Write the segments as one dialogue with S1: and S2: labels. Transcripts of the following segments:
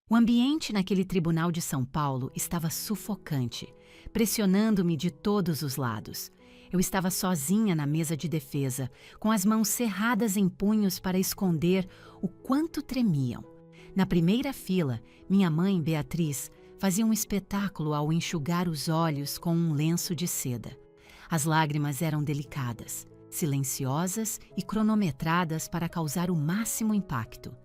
S1: O ambiente naquele tribunal de São Paulo estava sufocante, pressionando-me de todos os lados. Eu estava sozinha na mesa de defesa, com as mãos cerradas em punhos para esconder o quanto tremiam. Na primeira fila, minha mãe, Beatriz, fazia um espetáculo ao enxugar os olhos com um lenço de seda. As lágrimas eram delicadas, silenciosas e cronometradas para causar o máximo impacto.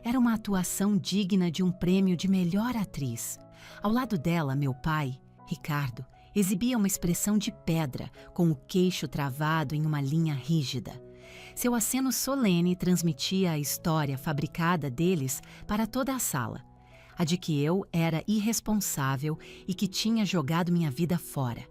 S1: Era uma atuação digna de um prêmio de melhor atriz. Ao lado dela, meu pai, Ricardo, exibia uma expressão de pedra, com o queixo travado em uma linha rígida. Seu aceno solene transmitia a história fabricada deles para toda a sala. A de que eu era irresponsável e que tinha jogado minha vida fora.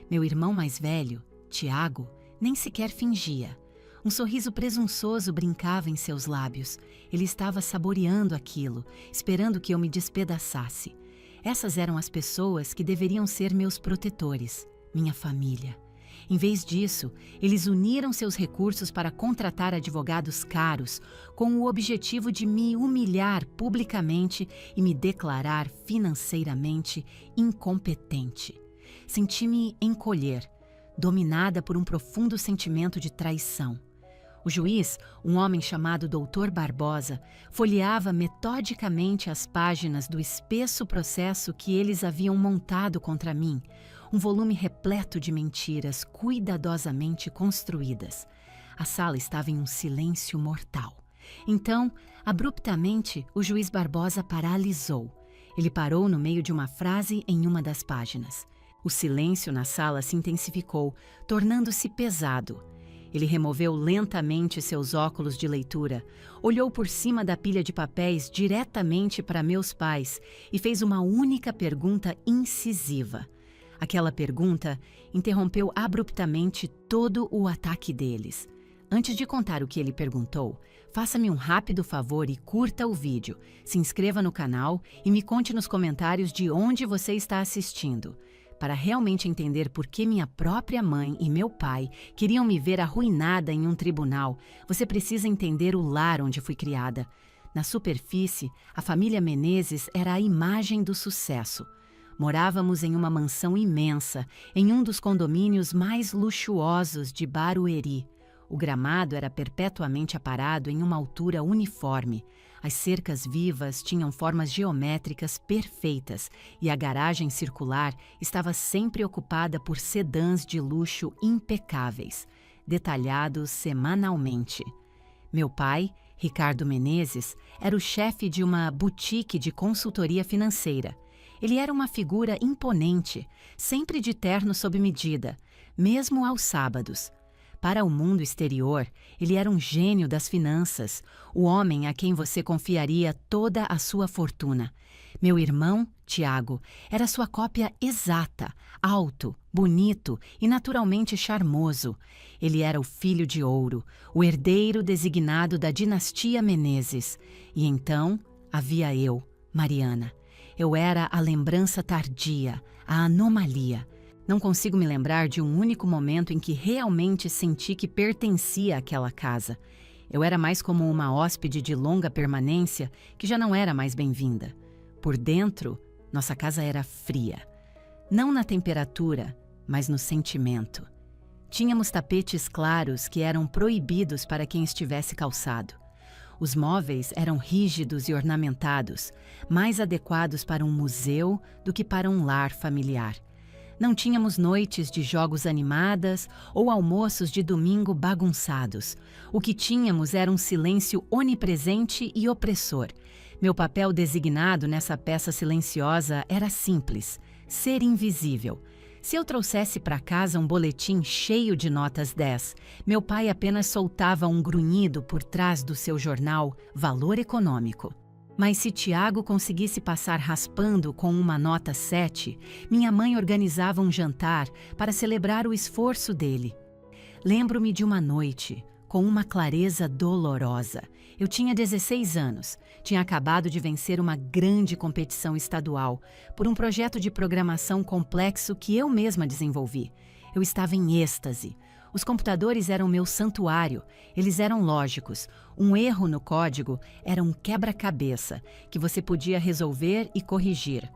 S1: Meu irmão mais velho, Tiago, nem sequer fingia. Um sorriso presunçoso brincava em seus lábios. Ele estava saboreando aquilo, esperando que eu me despedaçasse. Essas eram as pessoas que deveriam ser meus protetores, minha família. Em vez disso, eles uniram seus recursos para contratar advogados caros, com o objetivo de me humilhar publicamente e me declarar financeiramente incompetente. Senti-me encolher, dominada por um profundo sentimento de traição. O juiz, um homem chamado Dr. Barbosa, folheava metodicamente as páginas do espesso processo que eles haviam montado contra mim, um volume repleto de mentiras cuidadosamente construídas. A sala estava em um silêncio mortal. Então, abruptamente, o juiz Barbosa paralisou. Ele parou no meio de uma frase em uma das páginas. O silêncio na sala se intensificou, tornando-se pesado. Ele removeu lentamente seus óculos de leitura, olhou por cima da pilha de papéis diretamente para meus pais e fez uma única pergunta incisiva. Aquela pergunta interrompeu abruptamente todo o ataque deles. Antes de contar o que ele perguntou, faça-me um rápido favor e curta o vídeo, se inscreva no canal e me conte nos comentários de onde você está assistindo. Para realmente entender por que minha própria mãe e meu pai queriam me ver arruinada em um tribunal, você precisa entender o lar onde fui criada. Na superfície, a família Menezes era a imagem do sucesso. Morávamos em uma mansão imensa, em um dos condomínios mais luxuosos de Barueri. O gramado era perpetuamente aparado em uma altura uniforme. As cercas vivas tinham formas geométricas perfeitas e a garagem circular estava sempre ocupada por sedãs de luxo impecáveis, detalhados semanalmente. Meu pai, Ricardo Menezes, era o chefe de uma boutique de consultoria financeira. Ele era uma figura imponente, sempre de terno sob medida, mesmo aos sábados. Para o mundo exterior, ele era um gênio das finanças, o homem a quem você confiaria toda a sua fortuna. Meu irmão, Tiago, era sua cópia exata, alto, bonito e naturalmente charmoso. Ele era o filho de ouro, o herdeiro designado da dinastia Menezes. E então havia eu, Mariana. Eu era a lembrança tardia, a anomalia. Não consigo me lembrar de um único momento em que realmente senti que pertencia àquela casa. Eu era mais como uma hóspede de longa permanência que já não era mais bem-vinda. Por dentro, nossa casa era fria. Não na temperatura, mas no sentimento. Tínhamos tapetes claros que eram proibidos para quem estivesse calçado. Os móveis eram rígidos e ornamentados, mais adequados para um museu do que para um lar familiar. Não tínhamos noites de jogos animadas ou almoços de domingo bagunçados. O que tínhamos era um silêncio onipresente e opressor. Meu papel designado nessa peça silenciosa era simples: ser invisível. Se eu trouxesse para casa um boletim cheio de notas 10, meu pai apenas soltava um grunhido por trás do seu jornal Valor Econômico. Mas se Tiago conseguisse passar raspando com uma nota 7, minha mãe organizava um jantar para celebrar o esforço dele. Lembro-me de uma noite, com uma clareza dolorosa. Eu tinha 16 anos, tinha acabado de vencer uma grande competição estadual por um projeto de programação complexo que eu mesma desenvolvi. Eu estava em êxtase. Os computadores eram meu santuário, eles eram lógicos. Um erro no código era um quebra-cabeça que você podia resolver e corrigir.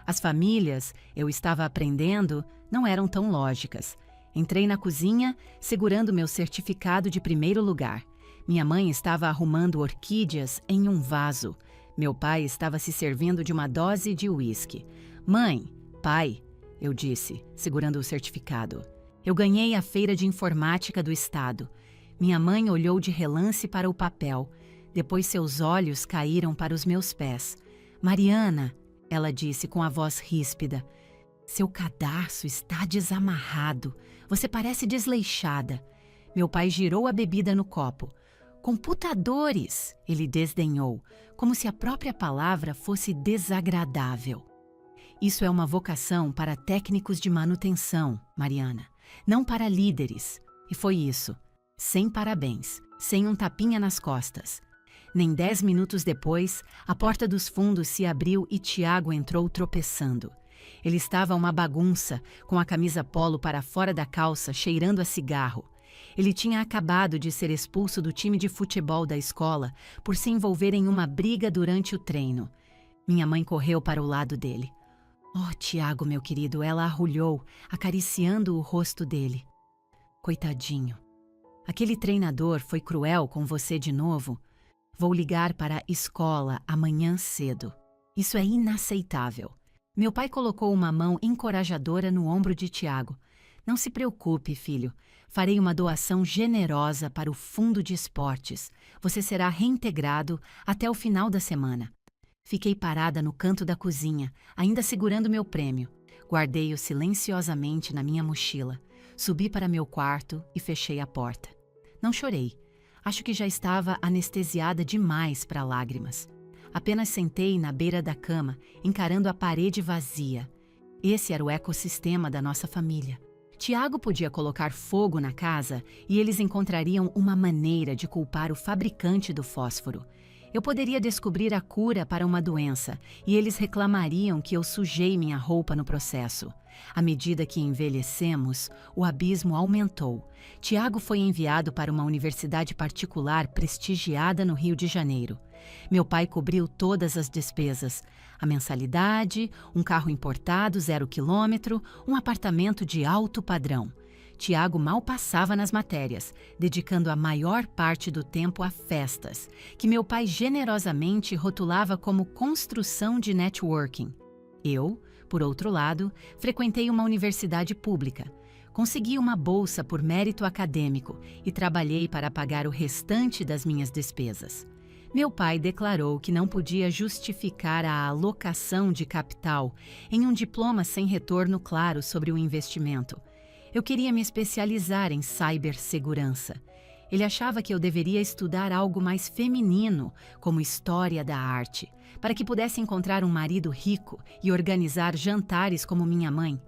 S1: As famílias, eu estava aprendendo, não eram tão lógicas. Entrei na cozinha, segurando meu certificado de primeiro lugar. Minha mãe estava arrumando orquídeas em um vaso. Meu pai estava se servindo de uma dose de uísque. Mãe, pai, eu disse, segurando o certificado. Eu ganhei a feira de informática do estado. Minha mãe olhou de relance para o papel. Depois seus olhos caíram para os meus pés. Mariana, ela disse com a voz ríspida, seu cadarço está desamarrado. Você parece desleixada. Meu pai girou a bebida no copo. Computadores, ele desdenhou, como se a própria palavra fosse desagradável. Isso é uma vocação para técnicos de manutenção, Mariana, não para líderes. E foi isso. Sem parabéns, sem um tapinha nas costas. Nem 10 minutos depois, a porta dos fundos se abriu e Tiago entrou tropeçando. Ele estava uma bagunça, com a camisa polo para fora da calça, cheirando a cigarro. Ele tinha acabado de ser expulso do time de futebol da escola por se envolver em uma briga durante o treino. Minha mãe correu para o lado dele. Oh, Tiago, meu querido, ela arrulhou, acariciando o rosto dele. Coitadinho. Aquele treinador foi cruel com você de novo? Vou ligar para a escola amanhã cedo. Isso é inaceitável. Meu pai colocou uma mão encorajadora no ombro de Tiago. Não se preocupe, filho. Farei uma doação generosa para o fundo de esportes. Você será reintegrado até o final da semana. Fiquei parada no canto da cozinha, ainda segurando meu prêmio. Guardei-o silenciosamente na minha mochila. Subi para meu quarto e fechei a porta. Não chorei. Acho que já estava anestesiada demais para lágrimas. Apenas sentei na beira da cama, encarando a parede vazia. Esse era o ecossistema da nossa família. Tiago podia colocar fogo na casa e eles encontrariam uma maneira de culpar o fabricante do fósforo. Eu poderia descobrir a cura para uma doença e eles reclamariam que eu sujei minha roupa no processo. À medida que envelhecemos, o abismo aumentou. Tiago foi enviado para uma universidade particular prestigiada no Rio de Janeiro. Meu pai cobriu todas as despesas. A mensalidade, um carro importado 0 quilômetro, um apartamento de alto padrão. Tiago mal passava nas matérias, dedicando a maior parte do tempo a festas, que meu pai generosamente rotulava como construção de networking. Eu, por outro lado, frequentei uma universidade pública. Consegui uma bolsa por mérito acadêmico e trabalhei para pagar o restante das minhas despesas. Meu pai declarou que não podia justificar a alocação de capital em um diploma sem retorno claro sobre o investimento. Eu queria me especializar em cibersegurança. Ele achava que eu deveria estudar algo mais feminino, como história da arte, para que pudesse encontrar um marido rico e organizar jantares como minha mãe.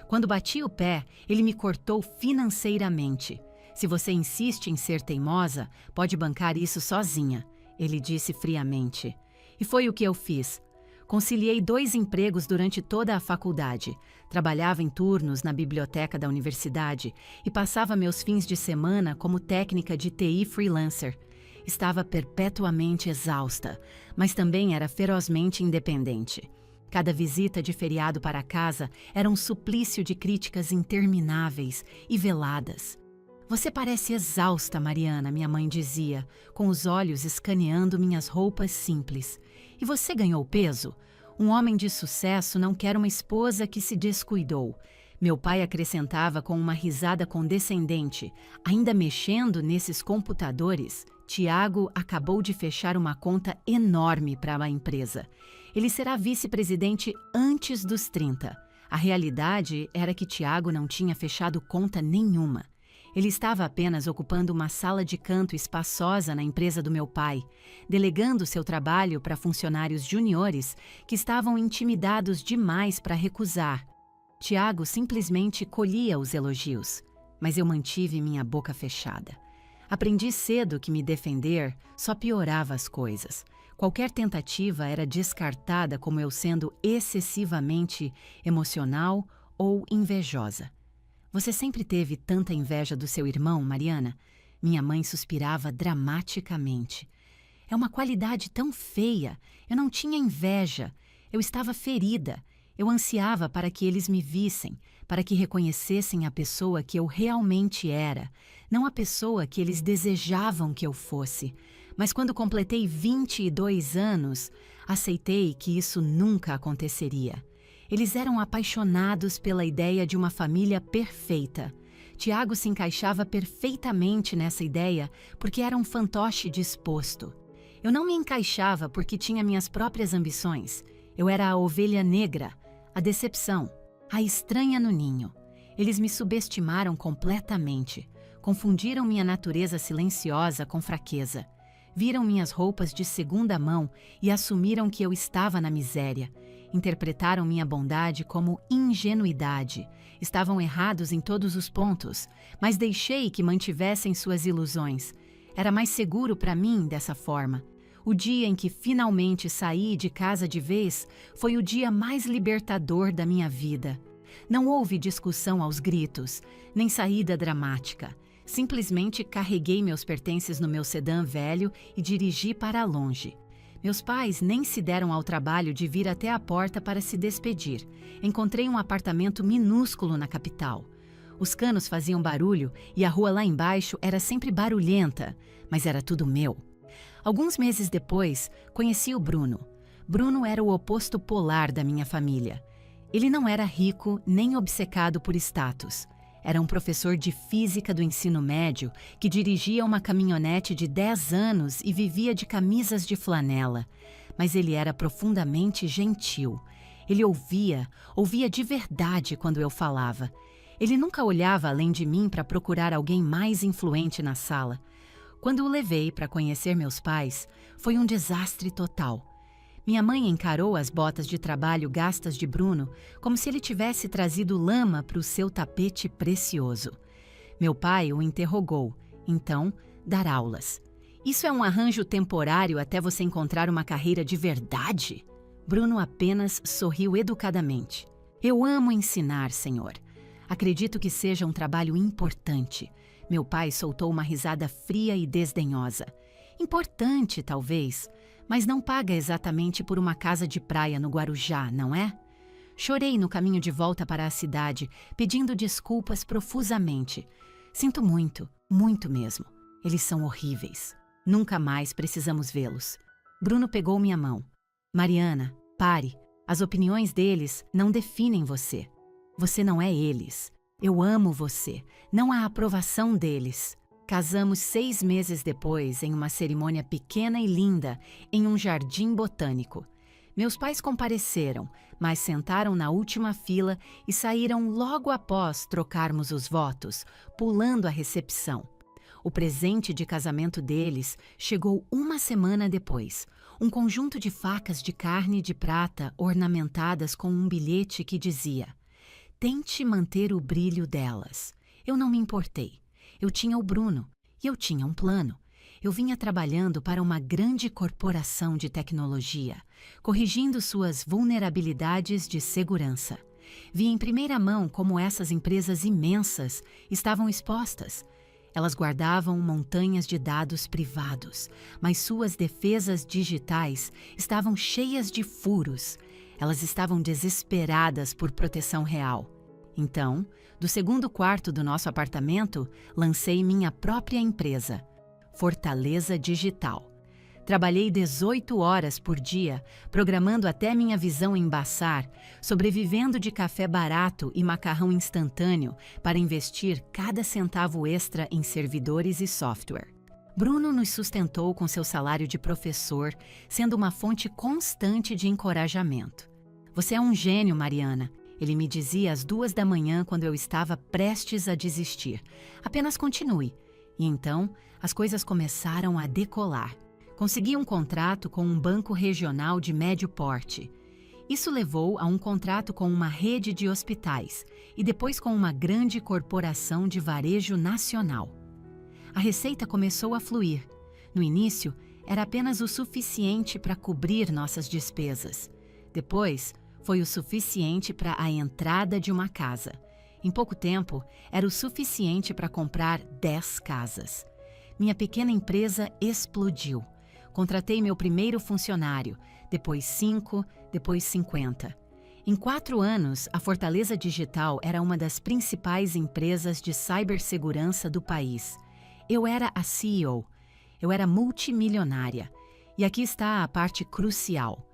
S1: Quando bati o pé, ele me cortou financeiramente. Se você insiste em ser teimosa, pode bancar isso sozinha, ele disse friamente. E foi o que eu fiz. Conciliei 2 empregos durante toda a faculdade. Trabalhava em turnos na biblioteca da universidade e passava meus fins de semana como técnica de TI freelancer. Estava perpetuamente exausta, mas também era ferozmente independente. Cada visita de feriado para casa era um suplício de críticas intermináveis e veladas. Você parece exausta, Mariana, minha mãe dizia, com os olhos escaneando minhas roupas simples. E você ganhou peso? Um homem de sucesso não quer uma esposa que se descuidou. Meu pai acrescentava com uma risada condescendente. Ainda mexendo nesses computadores, Tiago acabou de fechar uma conta enorme para a empresa. Ele será vice-presidente antes dos 30. A realidade era que Tiago não tinha fechado conta nenhuma. Ele estava apenas ocupando uma sala de canto espaçosa na empresa do meu pai, delegando seu trabalho para funcionários juniores que estavam intimidados demais para recusar. Tiago simplesmente colhia os elogios, mas eu mantive minha boca fechada. Aprendi cedo que me defender só piorava as coisas. Qualquer tentativa era descartada como eu sendo excessivamente emocional ou invejosa. Você sempre teve tanta inveja do seu irmão, Mariana? Minha mãe suspirava dramaticamente. É uma qualidade tão feia. Eu não tinha inveja. Eu estava ferida. Eu ansiava para que eles me vissem, para que reconhecessem a pessoa que eu realmente era, não a pessoa que eles desejavam que eu fosse. Mas quando completei 22 anos, aceitei que isso nunca aconteceria. Eles eram apaixonados pela ideia de uma família perfeita. Tiago se encaixava perfeitamente nessa ideia porque era um fantoche disposto. Eu não me encaixava porque tinha minhas próprias ambições. Eu era a ovelha negra, a decepção, a estranha no ninho. Eles me subestimaram completamente. Confundiram minha natureza silenciosa com fraqueza. Viram minhas roupas de segunda mão e assumiram que eu estava na miséria. Interpretaram minha bondade como ingenuidade. Estavam errados em todos os pontos, mas deixei que mantivessem suas ilusões. Era mais seguro para mim dessa forma. O dia em que finalmente saí de casa de vez foi o dia mais libertador da minha vida. Não houve discussão aos gritos, nem saída dramática. Simplesmente carreguei meus pertences no meu sedã velho e dirigi para longe. Meus pais nem se deram ao trabalho de vir até a porta para se despedir. Encontrei um apartamento minúsculo na capital. Os canos faziam barulho e a rua lá embaixo era sempre barulhenta, mas era tudo meu. Alguns meses depois, conheci o Bruno. Bruno era o oposto polar da minha família. Ele não era rico nem obcecado por status. Era um professor de física do ensino médio que dirigia uma caminhonete de 10 anos e vivia de camisas de flanela. Mas ele era profundamente gentil. Ele ouvia de verdade quando eu falava. Ele nunca olhava além de mim para procurar alguém mais influente na sala. Quando o levei para conhecer meus pais, foi um desastre total. Minha mãe encarou as botas de trabalho gastas de Bruno como se ele tivesse trazido lama para o seu tapete precioso. Meu pai o interrogou. Então, dar aulas. Isso é um arranjo temporário até você encontrar uma carreira de verdade? Bruno apenas sorriu educadamente. Eu amo ensinar, senhor. Acredito que seja um trabalho importante. Meu pai soltou uma risada fria e desdenhosa. Importante, talvez, mas não paga exatamente por uma casa de praia no Guarujá, não é? Chorei no caminho de volta para a cidade, pedindo desculpas profusamente. Sinto muito, muito mesmo. Eles são horríveis. Nunca mais precisamos vê-los. Bruno pegou minha mão. Mariana, pare. As opiniões deles não definem você. Você não é eles. Eu amo você. Não há aprovação deles. Casamos 6 meses depois em uma cerimônia pequena e linda em um jardim botânico. Meus pais compareceram, mas sentaram na última fila e saíram logo após trocarmos os votos, pulando a recepção. O presente de casamento deles chegou uma semana depois. Um conjunto de facas de carne de prata ornamentadas com um bilhete que dizia: "Tente manter o brilho delas." Eu não me importei. Eu tinha o Bruno e eu tinha um plano. Eu vinha trabalhando para uma grande corporação de tecnologia, corrigindo suas vulnerabilidades de segurança. Vi em primeira mão como essas empresas imensas estavam expostas. Elas guardavam montanhas de dados privados, mas suas defesas digitais estavam cheias de furos. Elas estavam desesperadas por proteção real. Então, do segundo quarto do nosso apartamento, lancei minha própria empresa, Fortaleza Digital. Trabalhei 18 horas por dia, programando até minha visão embaçar, sobrevivendo de café barato e macarrão instantâneo para investir cada centavo extra em servidores e software. Bruno nos sustentou com seu salário de professor, sendo uma fonte constante de encorajamento. "Você é um gênio, Mariana." Ele me dizia às 2 da manhã quando eu estava prestes a desistir. "Apenas continue." E então, as coisas começaram a decolar. Consegui um contrato com um banco regional de médio porte. Isso levou a um contrato com uma rede de hospitais e depois com uma grande corporação de varejo nacional. A receita começou a fluir. No início, era apenas o suficiente para cobrir nossas despesas. Depois, foi o suficiente para a entrada de uma casa. Em pouco tempo, era o suficiente para comprar 10 casas. Minha pequena empresa explodiu. Contratei meu primeiro funcionário, depois 5, depois 50. Em 4 anos, a Fortaleza Digital era uma das principais empresas de cibersegurança do país. Eu era a CEO. Eu era multimilionária. E aqui está a parte crucial.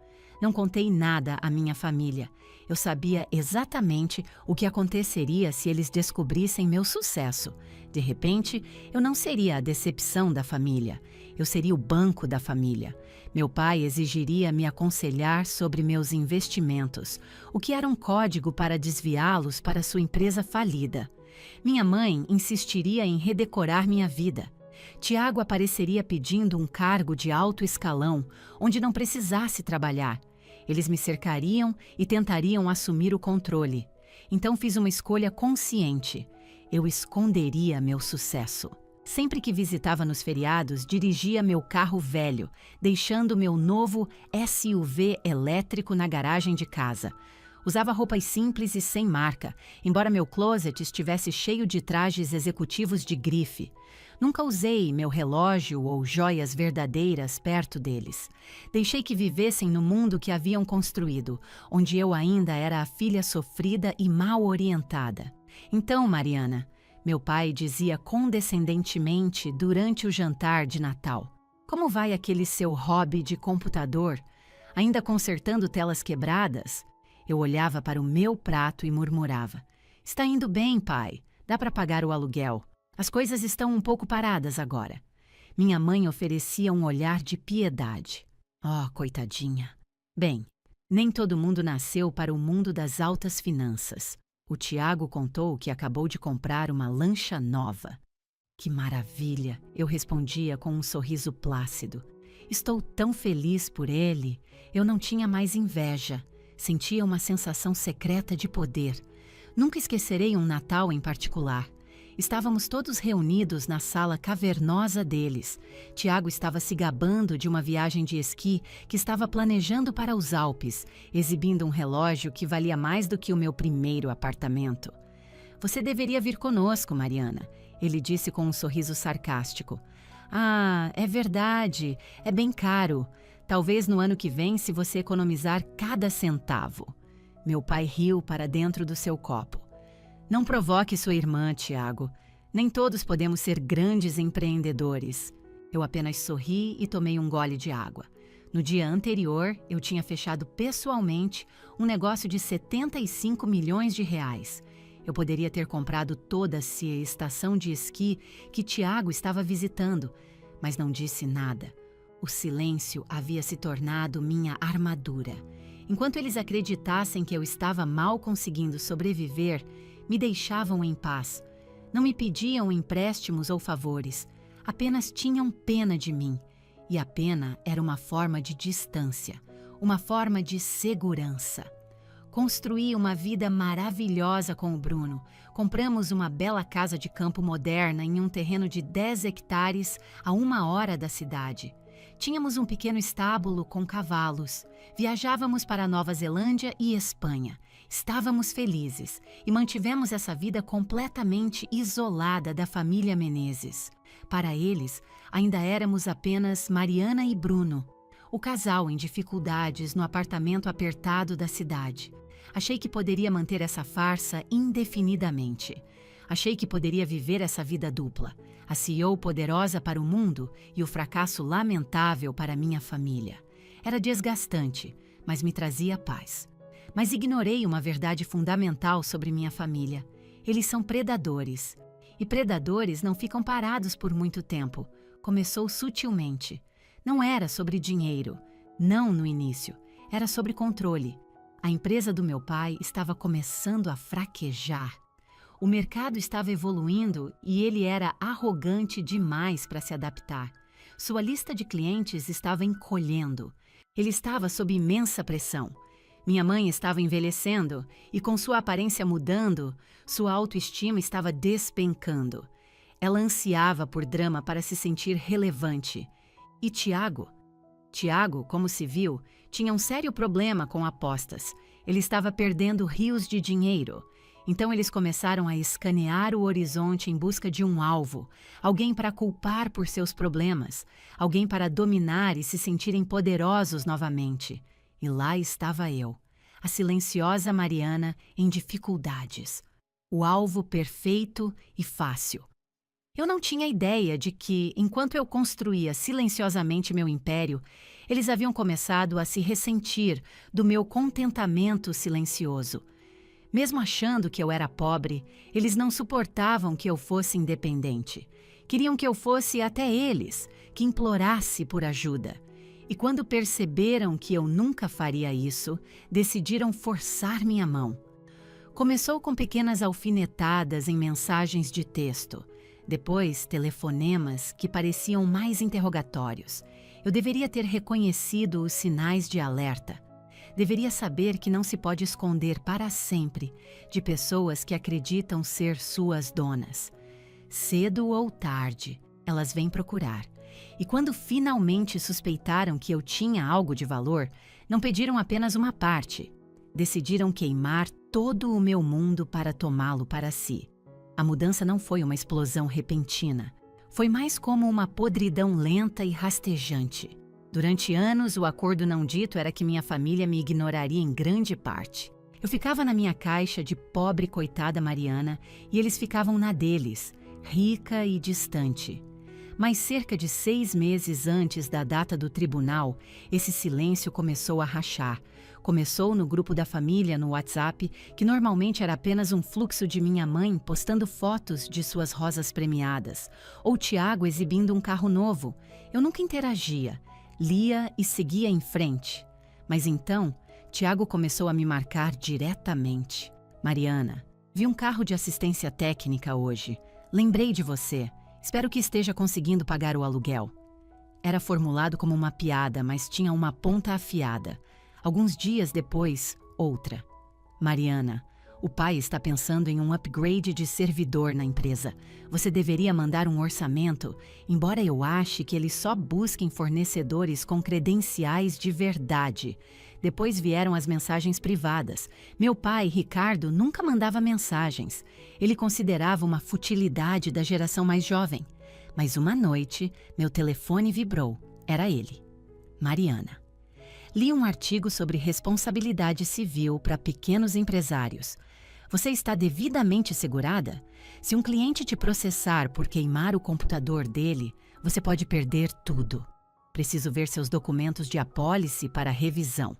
S1: Não contei nada à minha família. Eu sabia exatamente o que aconteceria se eles descobrissem meu sucesso. De repente, eu não seria a decepção da família. Eu seria o banco da família. Meu pai exigiria me aconselhar sobre meus investimentos, o que era um código para desviá-los para sua empresa falida. Minha mãe insistiria em redecorar minha vida. Tiago apareceria pedindo um cargo de alto escalão, onde não precisasse trabalhar. Eles me cercariam e tentariam assumir o controle. Então fiz uma escolha consciente. Eu esconderia meu sucesso. Sempre que visitava nos feriados, dirigia meu carro velho, deixando meu novo SUV elétrico na garagem de casa. Usava roupas simples e sem marca, embora meu closet estivesse cheio de trajes executivos de grife. Nunca usei meu relógio ou joias verdadeiras perto deles. Deixei que vivessem no mundo que haviam construído, onde eu ainda era a filha sofrida e mal orientada. Então, Mariana, meu pai dizia condescendentemente durante o jantar de Natal: "Como vai aquele seu hobby de computador? Ainda consertando telas quebradas?" Eu olhava para o meu prato e murmurava: "Está indo bem, pai. Dá para pagar o aluguel. As coisas estão um pouco paradas agora." Minha mãe oferecia um olhar de piedade. Oh, coitadinha. Bem, nem todo mundo nasceu para o mundo das altas finanças. O Tiago contou que acabou de comprar uma lancha nova. "Que maravilha!" eu respondia com um sorriso plácido. "Estou tão feliz por ele." Eu não tinha mais inveja. Sentia uma sensação secreta de poder. Nunca esquecerei um Natal em particular. Estávamos todos reunidos na sala cavernosa deles. Tiago estava se gabando de uma viagem de esqui que estava planejando para os Alpes, exibindo um relógio que valia mais do que o meu primeiro apartamento. "Você deveria vir conosco, Mariana", ele disse com um sorriso sarcástico. "Ah, é verdade, é bem caro. Talvez no ano que vem, se você economizar cada centavo." Meu pai riu para dentro do seu copo. "Não provoque sua irmã, Tiago. Nem todos podemos ser grandes empreendedores." Eu apenas sorri e tomei um gole de água. No dia anterior, eu tinha fechado pessoalmente um negócio de 75 milhões de reais. Eu poderia ter comprado toda-se a estação de esqui que Tiago estava visitando, mas não disse nada. O silêncio havia se tornado minha armadura. Enquanto eles acreditassem que eu estava mal conseguindo sobreviver, me deixavam em paz. Não me pediam empréstimos ou favores, apenas tinham pena de mim. E a pena era uma forma de distância, uma forma de segurança. Construí uma vida maravilhosa com o Bruno. Compramos uma bela casa de campo moderna em um terreno de 10 hectares a 1 hora da cidade. Tínhamos um pequeno estábulo com cavalos. Viajávamos para Nova Zelândia e Espanha. Estávamos felizes e mantivemos essa vida completamente isolada da família Menezes. Para eles, ainda éramos apenas Mariana e Bruno, o casal em dificuldades no apartamento apertado da cidade. Achei que poderia manter essa farsa indefinidamente. Achei que poderia viver essa vida dupla, a CEO poderosa para o mundo e o fracasso lamentável para minha família. Era desgastante, mas me trazia paz. Mas ignorei uma verdade fundamental sobre minha família. Eles são predadores. E predadores não ficam parados por muito tempo. Começou sutilmente. Não era sobre dinheiro. Não no início. Era sobre controle. A empresa do meu pai estava começando a fraquejar. O mercado estava evoluindo e ele era arrogante demais para se adaptar. Sua lista de clientes estava encolhendo. Ele estava sob imensa pressão. Minha mãe estava envelhecendo e, com sua aparência mudando, sua autoestima estava despencando. Ela ansiava por drama para se sentir relevante. E Tiago? Tiago, como se viu, tinha um sério problema com apostas. Ele estava perdendo rios de dinheiro. Então eles começaram a escanear o horizonte em busca de um alvo, alguém para culpar por seus problemas, alguém para dominar e se sentirem poderosos novamente. E lá estava eu, a silenciosa Mariana em dificuldades, o alvo perfeito e fácil. Eu não tinha ideia de que, enquanto eu construía silenciosamente meu império, eles haviam começado a se ressentir do meu contentamento silencioso. Mesmo achando que eu era pobre, eles não suportavam que eu fosse independente. Queriam que eu fosse até eles, que implorasse por ajuda. E quando perceberam que eu nunca faria isso, decidiram forçar minha mão. Começou com pequenas alfinetadas em mensagens de texto. Depois, telefonemas que pareciam mais interrogatórios. Eu deveria ter reconhecido os sinais de alerta. Deveria saber que não se pode esconder para sempre de pessoas que acreditam ser suas donas. Cedo ou tarde, elas vêm procurar. E quando finalmente suspeitaram que eu tinha algo de valor, não pediram apenas uma parte. Decidiram queimar todo o meu mundo para tomá-lo para si. A mudança não foi uma explosão repentina. Foi mais como uma podridão lenta e rastejante. Durante anos, o acordo não dito era que minha família me ignoraria em grande parte. Eu ficava na minha caixa de pobre coitada Mariana e eles ficavam na deles, rica e distante. Mas cerca de 6 meses antes da data do tribunal, esse silêncio começou a rachar. Começou no grupo da família no WhatsApp, que normalmente era apenas um fluxo de minha mãe postando fotos de suas rosas premiadas, ou Tiago exibindo um carro novo. Eu nunca interagia. Lia e seguia em frente. Mas então, Tiago começou a me marcar diretamente. Mariana, vi um carro de assistência técnica hoje. Lembrei de você. Espero que esteja conseguindo pagar o aluguel. Era formulado como uma piada, mas tinha uma ponta afiada. Alguns dias depois, outra. Mariana, o pai está pensando em um upgrade de servidor na empresa. Você deveria mandar um orçamento, embora eu ache que eles só busquem fornecedores com credenciais de verdade. Depois vieram as mensagens privadas. Meu pai, Ricardo, nunca mandava mensagens. Ele considerava uma futilidade da geração mais jovem. Mas uma noite, meu telefone vibrou. Era ele. Mariana. Li um artigo sobre responsabilidade civil para pequenos empresários. Você está devidamente segurada? Se um cliente te processar por queimar o computador dele, você pode perder tudo. Preciso ver seus documentos de apólice para revisão.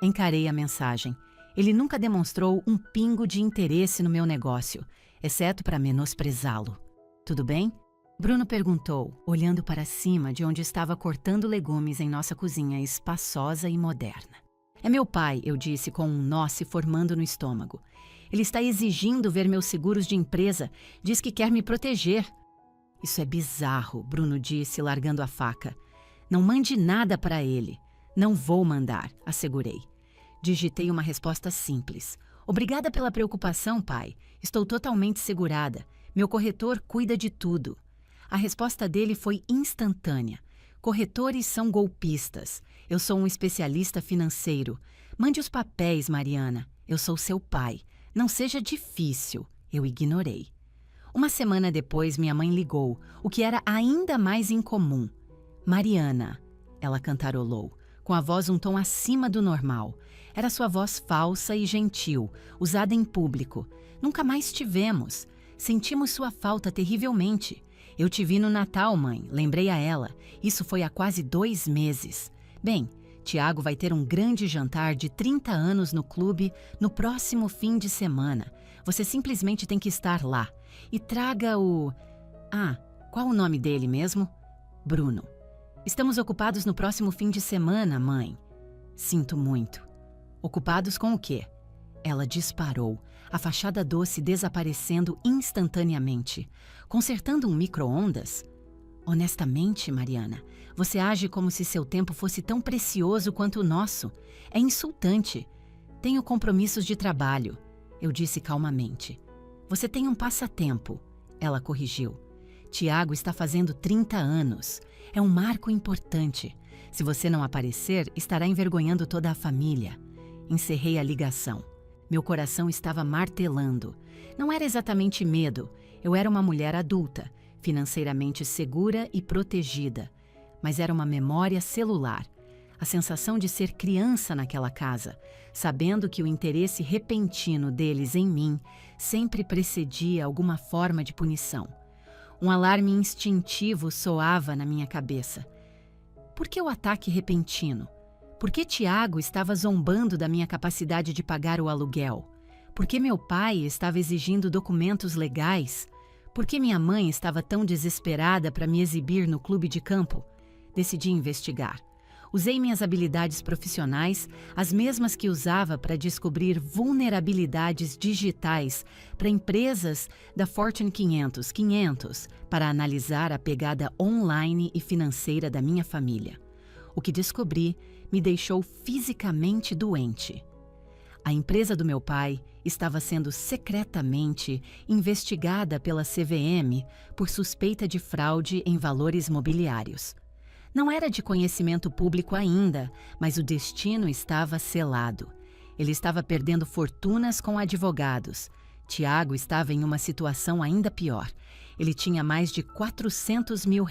S1: Encarei a mensagem. Ele nunca demonstrou um pingo de interesse no meu negócio, exceto para menosprezá-lo. Tudo bem? Bruno perguntou, olhando para cima de onde estava cortando legumes em nossa cozinha espaçosa e moderna. É meu pai, eu disse com um nó se formando no estômago. Ele está exigindo ver meus seguros de empresa, diz que quer me proteger. Isso é bizarro, Bruno disse, largando a faca. Não mande nada para ele. Não vou mandar, assegurei. Digitei uma resposta simples. Obrigada pela preocupação, pai. Estou totalmente segurada. Meu corretor cuida de tudo. A resposta dele foi instantânea. Corretores são golpistas. Eu sou um especialista financeiro. Mande os papéis, Mariana. Eu sou seu pai. Não seja difícil. Eu ignorei. Uma semana depois, minha mãe ligou, o que era ainda mais incomum. Mariana, ela cantarolou, com a voz um tom acima do normal. Era sua voz falsa e gentil, usada em público. Nunca mais tivemos. Sentimos sua falta terrivelmente. Eu te vi no Natal, mãe, lembrei a ela. Isso foi há quase 2 meses. Bem, Tiago vai ter um grande jantar de 30 anos no clube no próximo fim de semana. Você simplesmente tem que estar lá. E traga o... Ah, qual o nome dele mesmo? Bruno. Estamos ocupados no próximo fim de semana, mãe. Sinto muito. Ocupados com o quê? Ela disparou, a fachada doce desaparecendo instantaneamente. Consertando um micro-ondas? Honestamente, Mariana, você age como se seu tempo fosse tão precioso quanto o nosso. É insultante. Tenho compromissos de trabalho, eu disse calmamente. Você tem um passatempo, ela corrigiu. Tiago está fazendo 30 anos. É um marco importante. Se você não aparecer, estará envergonhando toda a família. Encerrei a ligação. Meu coração estava martelando. Não era exatamente medo, eu era uma mulher adulta, financeiramente segura e protegida, mas era uma memória celular. A sensação de ser criança naquela casa, sabendo que o interesse repentino deles em mim sempre precedia alguma forma de punição. Um alarme instintivo soava na minha cabeça. Por que o ataque repentino? Por que Tiago estava zombando da minha capacidade de pagar o aluguel? Por que meu pai estava exigindo documentos legais? Por que minha mãe estava tão desesperada para me exibir no clube de campo? Decidi investigar. Usei minhas habilidades profissionais, as mesmas que usava para descobrir vulnerabilidades digitais para empresas da Fortune 500, para analisar a pegada online e financeira da minha família. O que descobri me deixou fisicamente doente. A empresa do meu pai estava sendo secretamente investigada pela CVM por suspeita de fraude em valores mobiliários. Não era de conhecimento público ainda, mas o destino estava selado. Ele estava perdendo fortunas com advogados. Tiago estava em uma situação ainda pior. Ele tinha mais de R$400 mil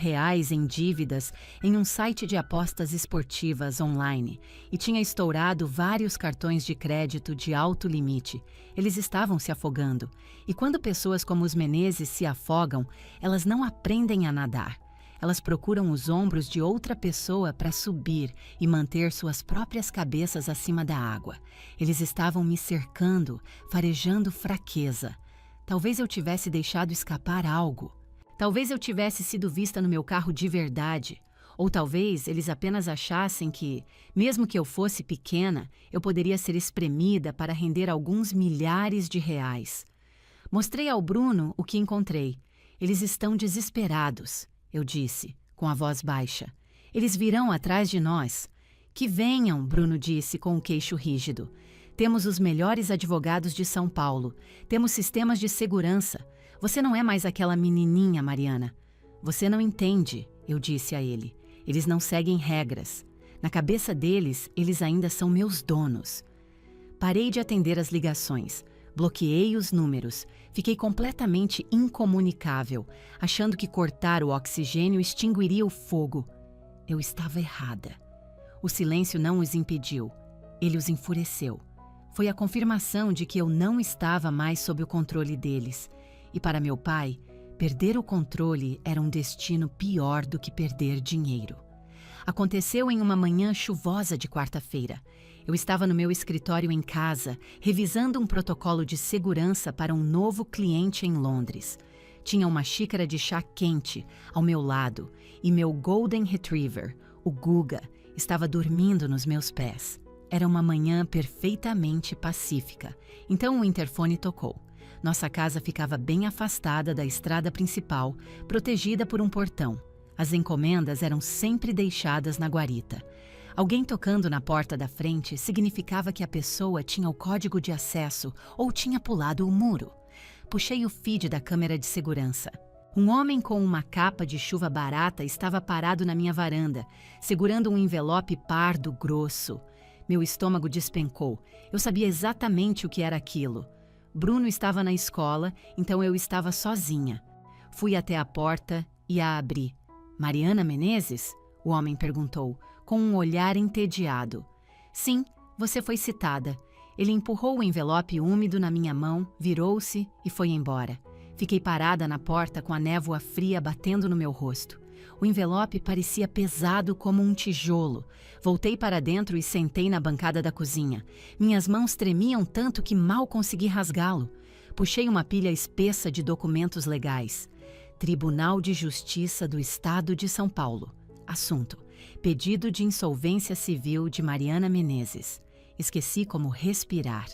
S1: em dívidas em um site de apostas esportivas online e tinha estourado vários cartões de crédito de alto limite. Eles estavam se afogando. E quando pessoas como os Menezes se afogam, elas não aprendem a nadar. Elas procuram os ombros de outra pessoa para subir e manter suas próprias cabeças acima da água. Eles estavam me cercando, farejando fraqueza. Talvez eu tivesse deixado escapar algo. Talvez eu tivesse sido vista no meu carro de verdade. Ou talvez eles apenas achassem que, mesmo que eu fosse pequena, eu poderia ser espremida para render alguns milhares de reais. Mostrei ao Bruno o que encontrei. Eles estão desesperados. Eu disse, com a voz baixa. Eles virão atrás de nós. Que venham, Bruno disse com o queixo rígido. Temos os melhores advogados de São Paulo. Temos sistemas de segurança. Você não é mais aquela menininha, Mariana. Você não entende, eu disse a ele. Eles não seguem regras. Na cabeça deles, eles ainda são meus donos. Parei de atender as ligações. Bloqueei os números. Fiquei completamente incomunicável, achando que cortar o oxigênio extinguiria o fogo. Eu estava errada. O silêncio não os impediu. Ele os enfureceu. Foi a confirmação de que eu não estava mais sob o controle deles. E para meu pai, perder o controle era um destino pior do que perder dinheiro. Aconteceu em uma manhã chuvosa de quarta-feira. Eu estava no meu escritório em casa, revisando um protocolo de segurança para um novo cliente em Londres. Tinha uma xícara de chá quente ao meu lado e meu Golden Retriever, o Guga, estava dormindo nos meus pés. Era uma manhã perfeitamente pacífica, então o interfone tocou. Nossa casa ficava bem afastada da estrada principal, protegida por um portão. As encomendas eram sempre deixadas na guarita. Alguém tocando na porta da frente significava que a pessoa tinha o código de acesso ou tinha pulado o muro. Puxei o feed da câmera de segurança. Um homem com uma capa de chuva barata estava parado na minha varanda, segurando um envelope pardo grosso. Meu estômago despencou. Eu sabia exatamente o que era aquilo. Bruno estava na escola, então eu estava sozinha. Fui até a porta e a abri. Mariana Menezes? O homem perguntou, com um olhar entediado. Sim, você foi citada. Ele empurrou o envelope úmido na minha mão, virou-se e foi embora. Fiquei parada na porta com a névoa fria batendo no meu rosto. O envelope parecia pesado como um tijolo. Voltei para dentro e sentei na bancada da cozinha. Minhas mãos tremiam tanto que mal consegui rasgá-lo. Puxei uma pilha espessa de documentos legais. Tribunal de Justiça do Estado de São Paulo. Assunto: pedido de insolvência civil de Mariana Menezes. Esqueci como respirar.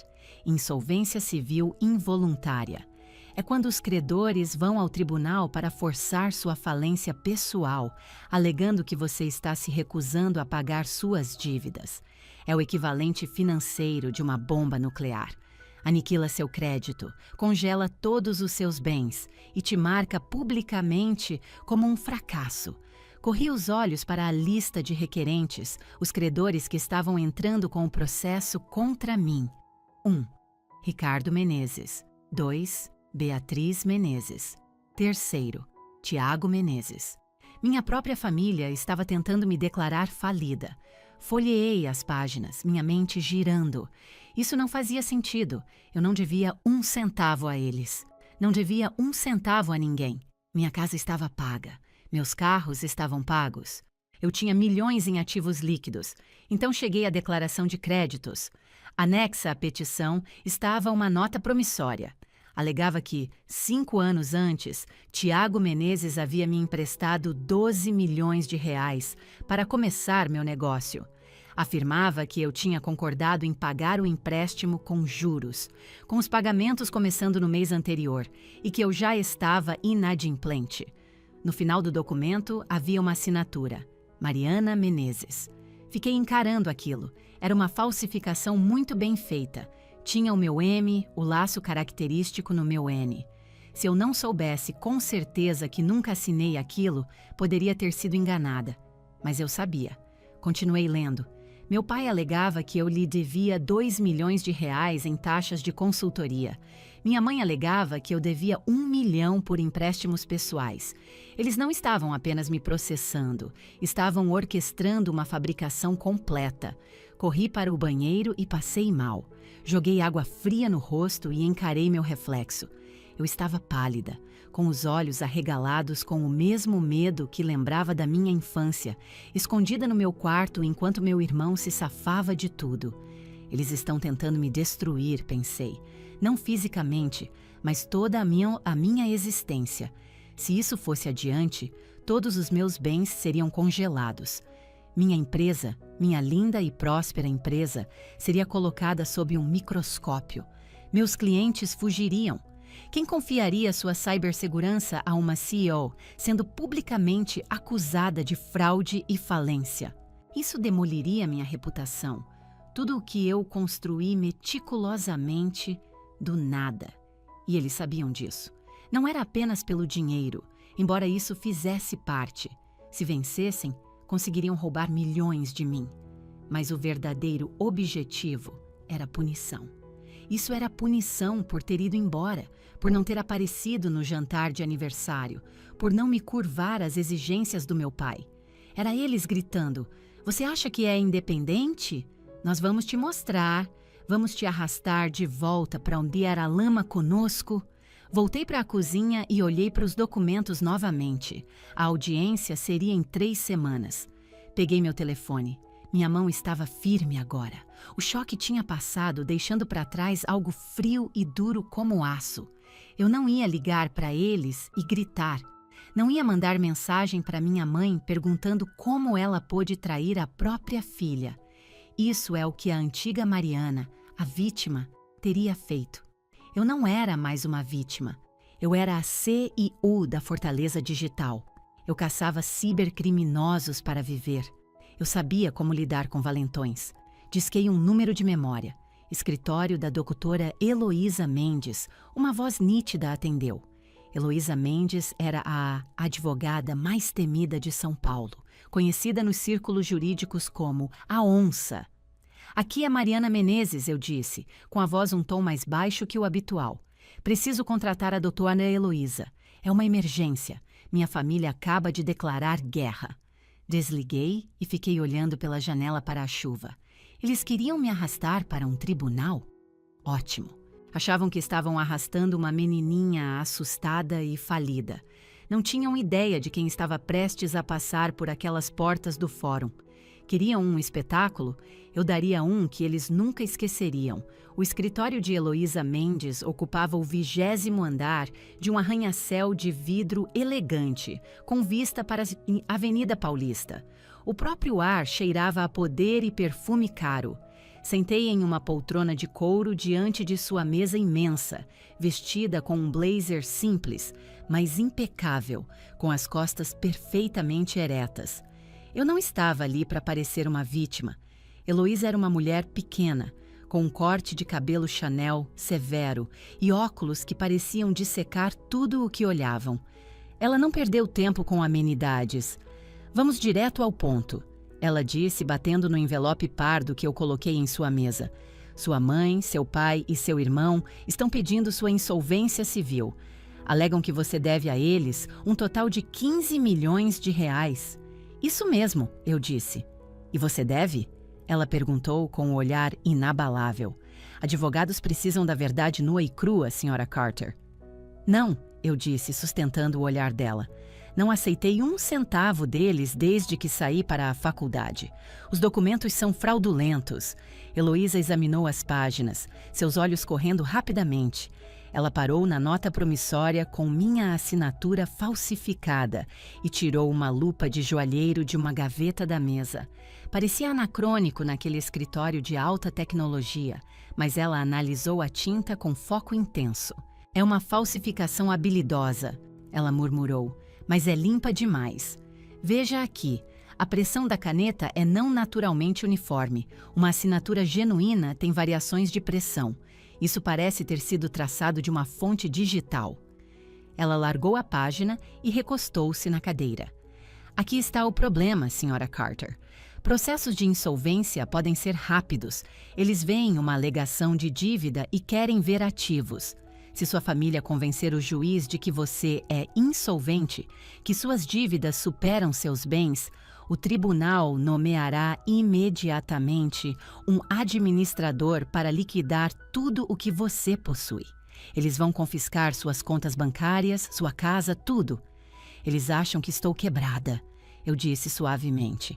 S1: Insolvência civil involuntária. É quando os credores vão ao tribunal para forçar sua falência pessoal, alegando que você está se recusando a pagar suas dívidas. É o equivalente financeiro de uma bomba nuclear. Aniquila seu crédito, congela todos os seus bens e te marca publicamente como um fracasso. Corri os olhos para a lista de requerentes, os credores que estavam entrando com o processo contra mim. 1. Ricardo Menezes. 2. Beatriz Menezes. 3. Tiago Menezes. Minha própria família estava tentando me declarar falida. Folheei as páginas, minha mente girando. Isso não fazia sentido. Eu não devia 1 centavo a eles. Não devia 1 centavo a ninguém. Minha casa estava paga. Meus carros estavam pagos. Eu tinha milhões em ativos líquidos. Então cheguei à declaração de créditos. Anexa à petição estava uma nota promissória. Alegava que, 5 anos antes, Tiago Menezes havia me emprestado 12 milhões de reais para começar meu negócio. Afirmava que eu tinha concordado em pagar o empréstimo com juros, com os pagamentos começando no mês anterior, e que eu já estava inadimplente. No final do documento havia uma assinatura: Mariana Menezes. Fiquei encarando aquilo. Era uma falsificação muito bem feita. Tinha o meu M, o laço característico no meu N. Se eu não soubesse com certeza que nunca assinei aquilo, poderia ter sido enganada. Mas eu sabia. Continuei lendo. Meu pai alegava que eu lhe devia 2 milhões de reais em taxas de consultoria. Minha mãe alegava que eu devia 1 milhão por empréstimos pessoais. Eles não estavam apenas me processando, estavam orquestrando uma fabricação completa. Corri para o banheiro e passei mal. Joguei água fria no rosto e encarei meu reflexo. Eu estava pálida, com os olhos arregalados com o mesmo medo que lembrava da minha infância, escondida no meu quarto enquanto meu irmão se safava de tudo. Eles estão tentando me destruir, pensei. Não fisicamente, mas toda a minha existência. Se isso fosse adiante, todos os meus bens seriam congelados. Minha empresa, minha linda e próspera empresa, seria colocada sob um microscópio. Meus clientes fugiriam. Quem confiaria sua cibersegurança a uma CEO, sendo publicamente acusada de fraude e falência? Isso demoliria minha reputação. Tudo o que eu construí meticulosamente do nada. E eles sabiam disso. Não era apenas pelo dinheiro, embora isso fizesse parte. Se vencessem, conseguiriam roubar milhões de mim. Mas o verdadeiro objetivo era punição. Isso era punição por ter ido embora, por não ter aparecido no jantar de aniversário, por não me curvar às exigências do meu pai. Era eles gritando: "Você acha que é independente? Nós vamos te mostrar, vamos te arrastar de volta para onde era a lama conosco." Voltei para a cozinha e olhei para os documentos novamente. A audiência seria em 3 semanas. Peguei meu telefone. Minha mão estava firme agora. O choque tinha passado, deixando para trás algo frio e duro como aço. Eu não ia ligar para eles e gritar. Não ia mandar mensagem para minha mãe perguntando como ela pôde trair a própria filha. Isso é o que a antiga Mariana, a vítima, teria feito. Eu não era mais uma vítima. Eu era a CEO da Fortaleza Digital. Eu caçava cibercriminosos para viver. Eu sabia como lidar com valentões. Disquei um número de memória. Escritório da doutora Heloísa Mendes. Uma voz nítida atendeu. Heloísa Mendes era a advogada mais temida de São Paulo, conhecida nos círculos jurídicos como a Onça. "Aqui é Mariana Menezes", eu disse, com a voz um tom mais baixo que o habitual. "Preciso contratar a doutora Heloísa. É uma emergência. Minha família acaba de declarar guerra." Desliguei e fiquei olhando pela janela para a chuva. Eles queriam me arrastar para um tribunal? Ótimo. Achavam que estavam arrastando uma menininha assustada e falida. Não tinham ideia de quem estava prestes a passar por aquelas portas do fórum. Queriam um espetáculo? Eu daria um que eles nunca esqueceriam. O escritório de Heloísa Mendes ocupava o 20º andar de um arranha-céu de vidro elegante, com vista para a Avenida Paulista. O próprio ar cheirava a poder e perfume caro. Sentei em uma poltrona de couro diante de sua mesa imensa, vestida com um blazer simples, mas impecável, com as costas perfeitamente eretas. Eu não estava ali para parecer uma vítima. Heloísa era uma mulher pequena, com um corte de cabelo Chanel severo e óculos que pareciam dissecar tudo o que olhavam. Ela não perdeu tempo com amenidades. "Vamos direto ao ponto", ela disse, batendo no envelope pardo que eu coloquei em sua mesa. Sua mãe, seu pai e seu irmão estão pedindo sua insolvência civil. Alegam que você deve a eles um total de 15 milhões de reais. Isso mesmo, eu disse. E você deve? Ela perguntou com um olhar inabalável. Advogados precisam da verdade nua e crua, Sra. Carter. Não, eu disse, sustentando o olhar dela. Não aceitei um centavo deles desde que saí para a faculdade. Os documentos são fraudulentos. Heloísa examinou as páginas, seus olhos correndo rapidamente. Ela parou na nota promissória com minha assinatura falsificada e tirou uma lupa de joalheiro de uma gaveta da mesa. Parecia anacrônico naquele escritório de alta tecnologia, mas ela analisou a tinta com foco intenso. É uma falsificação habilidosa, ela murmurou, mas é limpa demais. Veja aqui, a pressão da caneta é não naturalmente uniforme. Uma assinatura genuína tem variações de pressão. Isso parece ter sido traçado de uma fonte digital. Ela largou a página e recostou-se na cadeira. Aqui está o problema, Sra. Carter. Processos de insolvência podem ser rápidos. Eles veem uma alegação de dívida e querem ver ativos. Se sua família convencer o juiz de que você é insolvente, que suas dívidas superam seus bens, o tribunal nomeará imediatamente um administrador para liquidar tudo o que você possui. Eles vão confiscar suas contas bancárias, sua casa, tudo. Eles acham que estou quebrada, eu disse suavemente.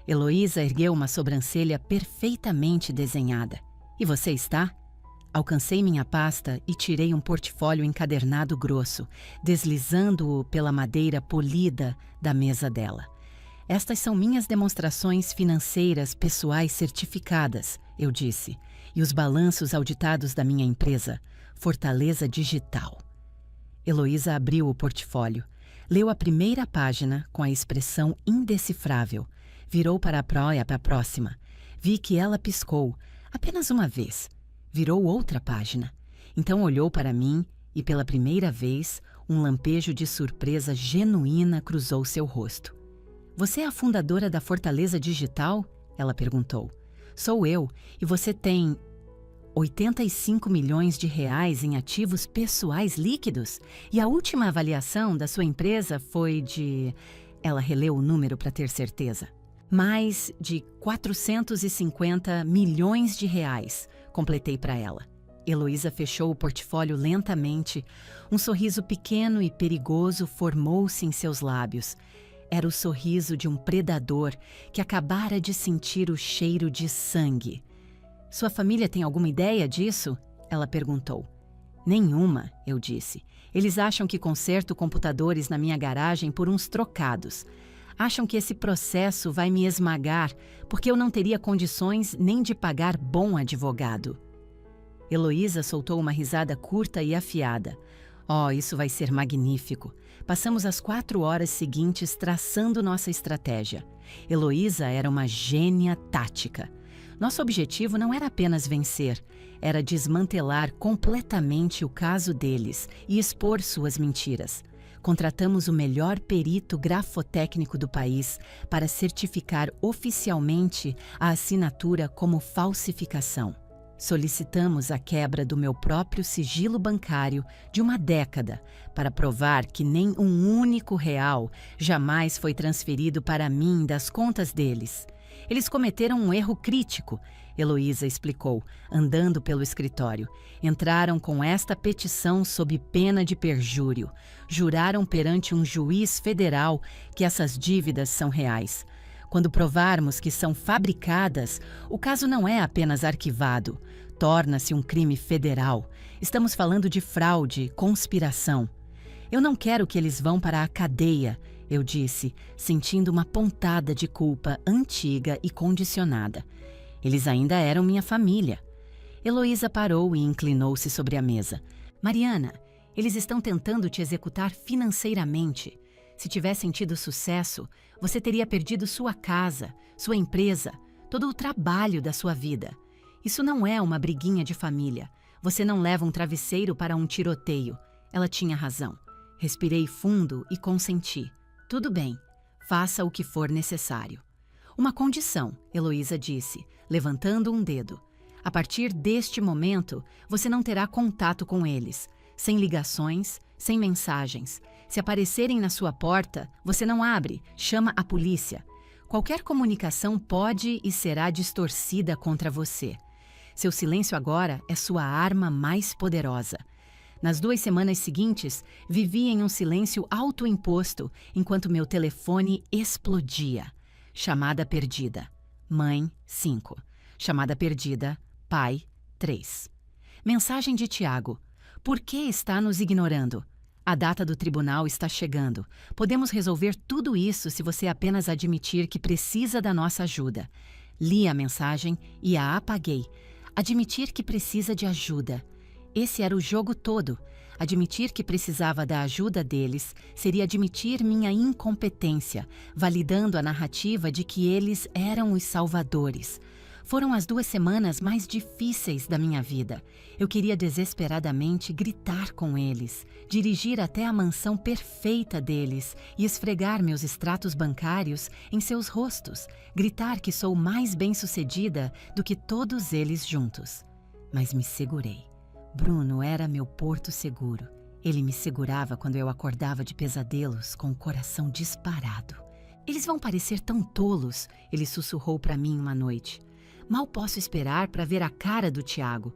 S1: Heloísa ergueu uma sobrancelha perfeitamente desenhada. E você está? Alcancei minha pasta e tirei um portfólio encadernado grosso, deslizando-o pela madeira polida da mesa dela. Estas são minhas demonstrações financeiras pessoais certificadas, eu disse, e os balanços auditados da minha empresa, Fortaleza Digital. Heloísa abriu o portfólio, leu a primeira página com a expressão indecifrável, virou para a próxima. Vi que ela piscou, apenas uma vez. Virou outra página. Então olhou para mim e, pela primeira vez, um lampejo de surpresa genuína cruzou seu rosto. Você é a fundadora da Fortaleza Digital? Ela perguntou. Sou eu, e você tem 85 milhões de reais em ativos pessoais líquidos? E a última avaliação da sua empresa foi de... Ela releu o número para ter certeza. Mais de 450 milhões de reais, completei para ela. Heloísa fechou o portfólio lentamente. Um sorriso pequeno e perigoso formou-se em seus lábios. Era o sorriso de um predador que acabara de sentir o cheiro de sangue. Sua família tem alguma ideia disso? Ela perguntou. Nenhuma, eu disse. Eles acham que conserto computadores na minha garagem por uns trocados. Acham que esse processo vai me esmagar porque eu não teria condições nem de pagar bom advogado. Heloísa soltou uma risada curta e afiada. Oh, isso vai ser magnífico. Passamos as 4 horas seguintes traçando nossa estratégia. Heloísa era uma gênia tática. Nosso objetivo não era apenas vencer, era desmantelar completamente o caso deles e expor suas mentiras. Contratamos o melhor perito grafotécnico do país para certificar oficialmente a assinatura como falsificação. Solicitamos a quebra do meu próprio sigilo bancário de uma década para provar que nem um único real jamais foi transferido para mim das contas deles. Eles cometeram um erro crítico, Heloísa explicou, andando pelo escritório. Entraram com esta petição sob pena de perjúrio. Juraram perante um juiz federal que essas dívidas são reais. Quando provarmos que são fabricadas, o caso não é apenas arquivado. Torna-se um crime federal. Estamos falando de fraude, conspiração. Eu não quero que eles vão para a cadeia, eu disse, sentindo uma pontada de culpa antiga e condicionada. Eles ainda eram minha família. Heloísa parou e inclinou-se sobre a mesa. Mariana, eles estão tentando te executar financeiramente. Se tivessem tido sucesso, você teria perdido sua casa, sua empresa, todo o trabalho da sua vida. Isso não é uma briguinha de família. Você não leva um travesseiro para um tiroteio. Ela tinha razão. Respirei fundo e consenti. Tudo bem, faça o que for necessário. Uma condição, Heloísa disse, levantando um dedo. A partir deste momento, você não terá contato com eles, sem ligações, sem mensagens. Se aparecerem na sua porta, você não abre, chama a polícia. Qualquer comunicação pode e será distorcida contra você. Seu silêncio agora é sua arma mais poderosa. Nas 2 semanas seguintes, vivi em um silêncio autoimposto enquanto meu telefone explodia. Chamada perdida. Mãe, 5. Chamada perdida. Pai, 3. Mensagem de Tiago. Por que está nos ignorando? A data do tribunal está chegando. Podemos resolver tudo isso se você apenas admitir que precisa da nossa ajuda. Li a mensagem e a apaguei. Admitir que precisa de ajuda. Esse era o jogo todo. Admitir que precisava da ajuda deles seria admitir minha incompetência, validando a narrativa de que eles eram os salvadores. Foram as 2 semanas mais difíceis da minha vida. Eu queria desesperadamente gritar com eles, dirigir até a mansão perfeita deles e esfregar meus extratos bancários em seus rostos, gritar que sou mais bem-sucedida do que todos eles juntos. Mas me segurei. Bruno era meu porto seguro. Ele me segurava quando eu acordava de pesadelos com o coração disparado. Eles vão parecer tão tolos, ele sussurrou para mim uma noite. Mal posso esperar para ver a cara do Tiago.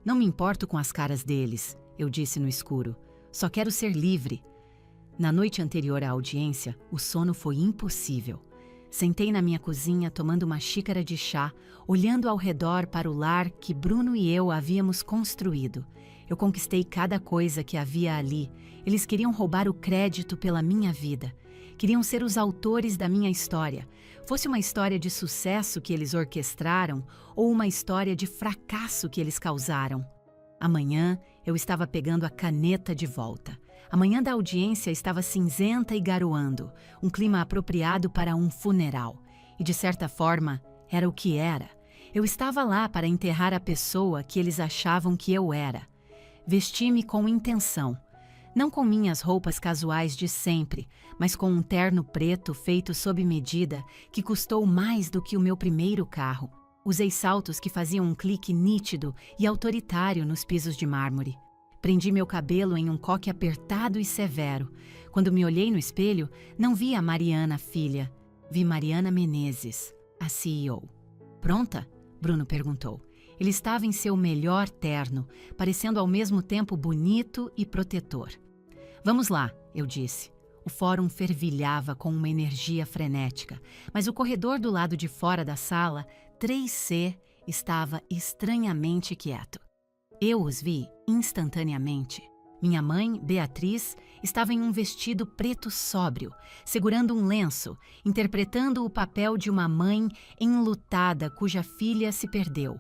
S1: Não me importo com as caras deles, eu disse no escuro. Só quero ser livre. Na noite anterior à audiência, o sono foi impossível. Sentei na minha cozinha tomando uma xícara de chá, olhando ao redor para o lar que Bruno e eu havíamos construído. Eu conquistei cada coisa que havia ali. Eles queriam roubar o crédito pela minha vida. Queriam ser os autores da minha história. Fosse uma história de sucesso que eles orquestraram ou uma história de fracasso que eles causaram. Amanhã, eu estava pegando a caneta de volta. A manhã da audiência estava cinzenta e garoando, um clima apropriado para um funeral. E, de certa forma, era o que era. Eu estava lá para enterrar a pessoa que eles achavam que eu era. Vesti-me com intenção. Não com minhas roupas casuais de sempre, mas com um terno preto feito sob medida que custou mais do que o meu primeiro carro. Usei saltos que faziam um clique nítido e autoritário nos pisos de mármore. Prendi meu cabelo em um coque apertado e severo. Quando me olhei no espelho, não vi a Mariana, filha. Vi Mariana Menezes, a CEO. Pronta? Bruno perguntou. Ele estava em seu melhor terno, parecendo ao mesmo tempo bonito e protetor. Vamos lá, eu disse. O fórum fervilhava com uma energia frenética, mas o corredor do lado de fora da sala, 3C, estava estranhamente quieto. Eu os vi instantaneamente. Minha mãe, Beatriz, estava em um vestido preto sóbrio, segurando um lenço, interpretando o papel de uma mãe enlutada cuja filha se perdeu.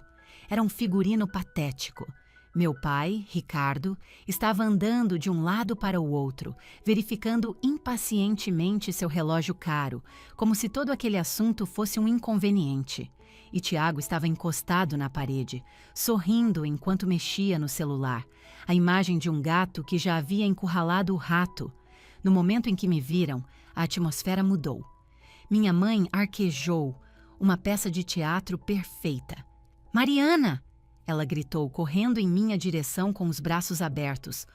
S1: Era um figurino patético. Meu pai, Ricardo, estava andando de um lado para o outro, verificando impacientemente seu relógio caro, como se todo aquele assunto fosse um inconveniente. E Tiago estava encostado na parede, sorrindo enquanto mexia no celular, a imagem de um gato que já havia encurralado o rato. No momento em que me viram, a atmosfera mudou. Minha mãe arquejou, uma peça de teatro perfeita. "Mariana!" Ela gritou, correndo em minha direção com os braços abertos.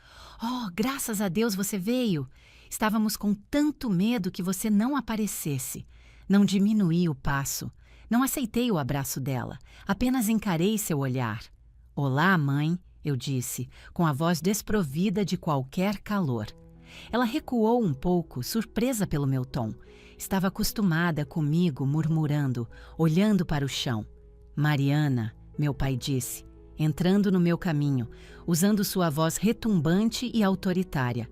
S1: "Oh, graças a Deus você veio! Estávamos com tanto medo que você não aparecesse." Não diminuí o passo. Não aceitei o abraço dela. Apenas encarei seu olhar. "Olá, mãe", eu disse, com a voz desprovida de qualquer calor. Ela recuou um pouco, surpresa pelo meu tom. Estava acostumada comigo, murmurando, olhando para o chão. "Mariana", meu pai disse, entrando no meu caminho, usando sua voz retumbante e autoritária.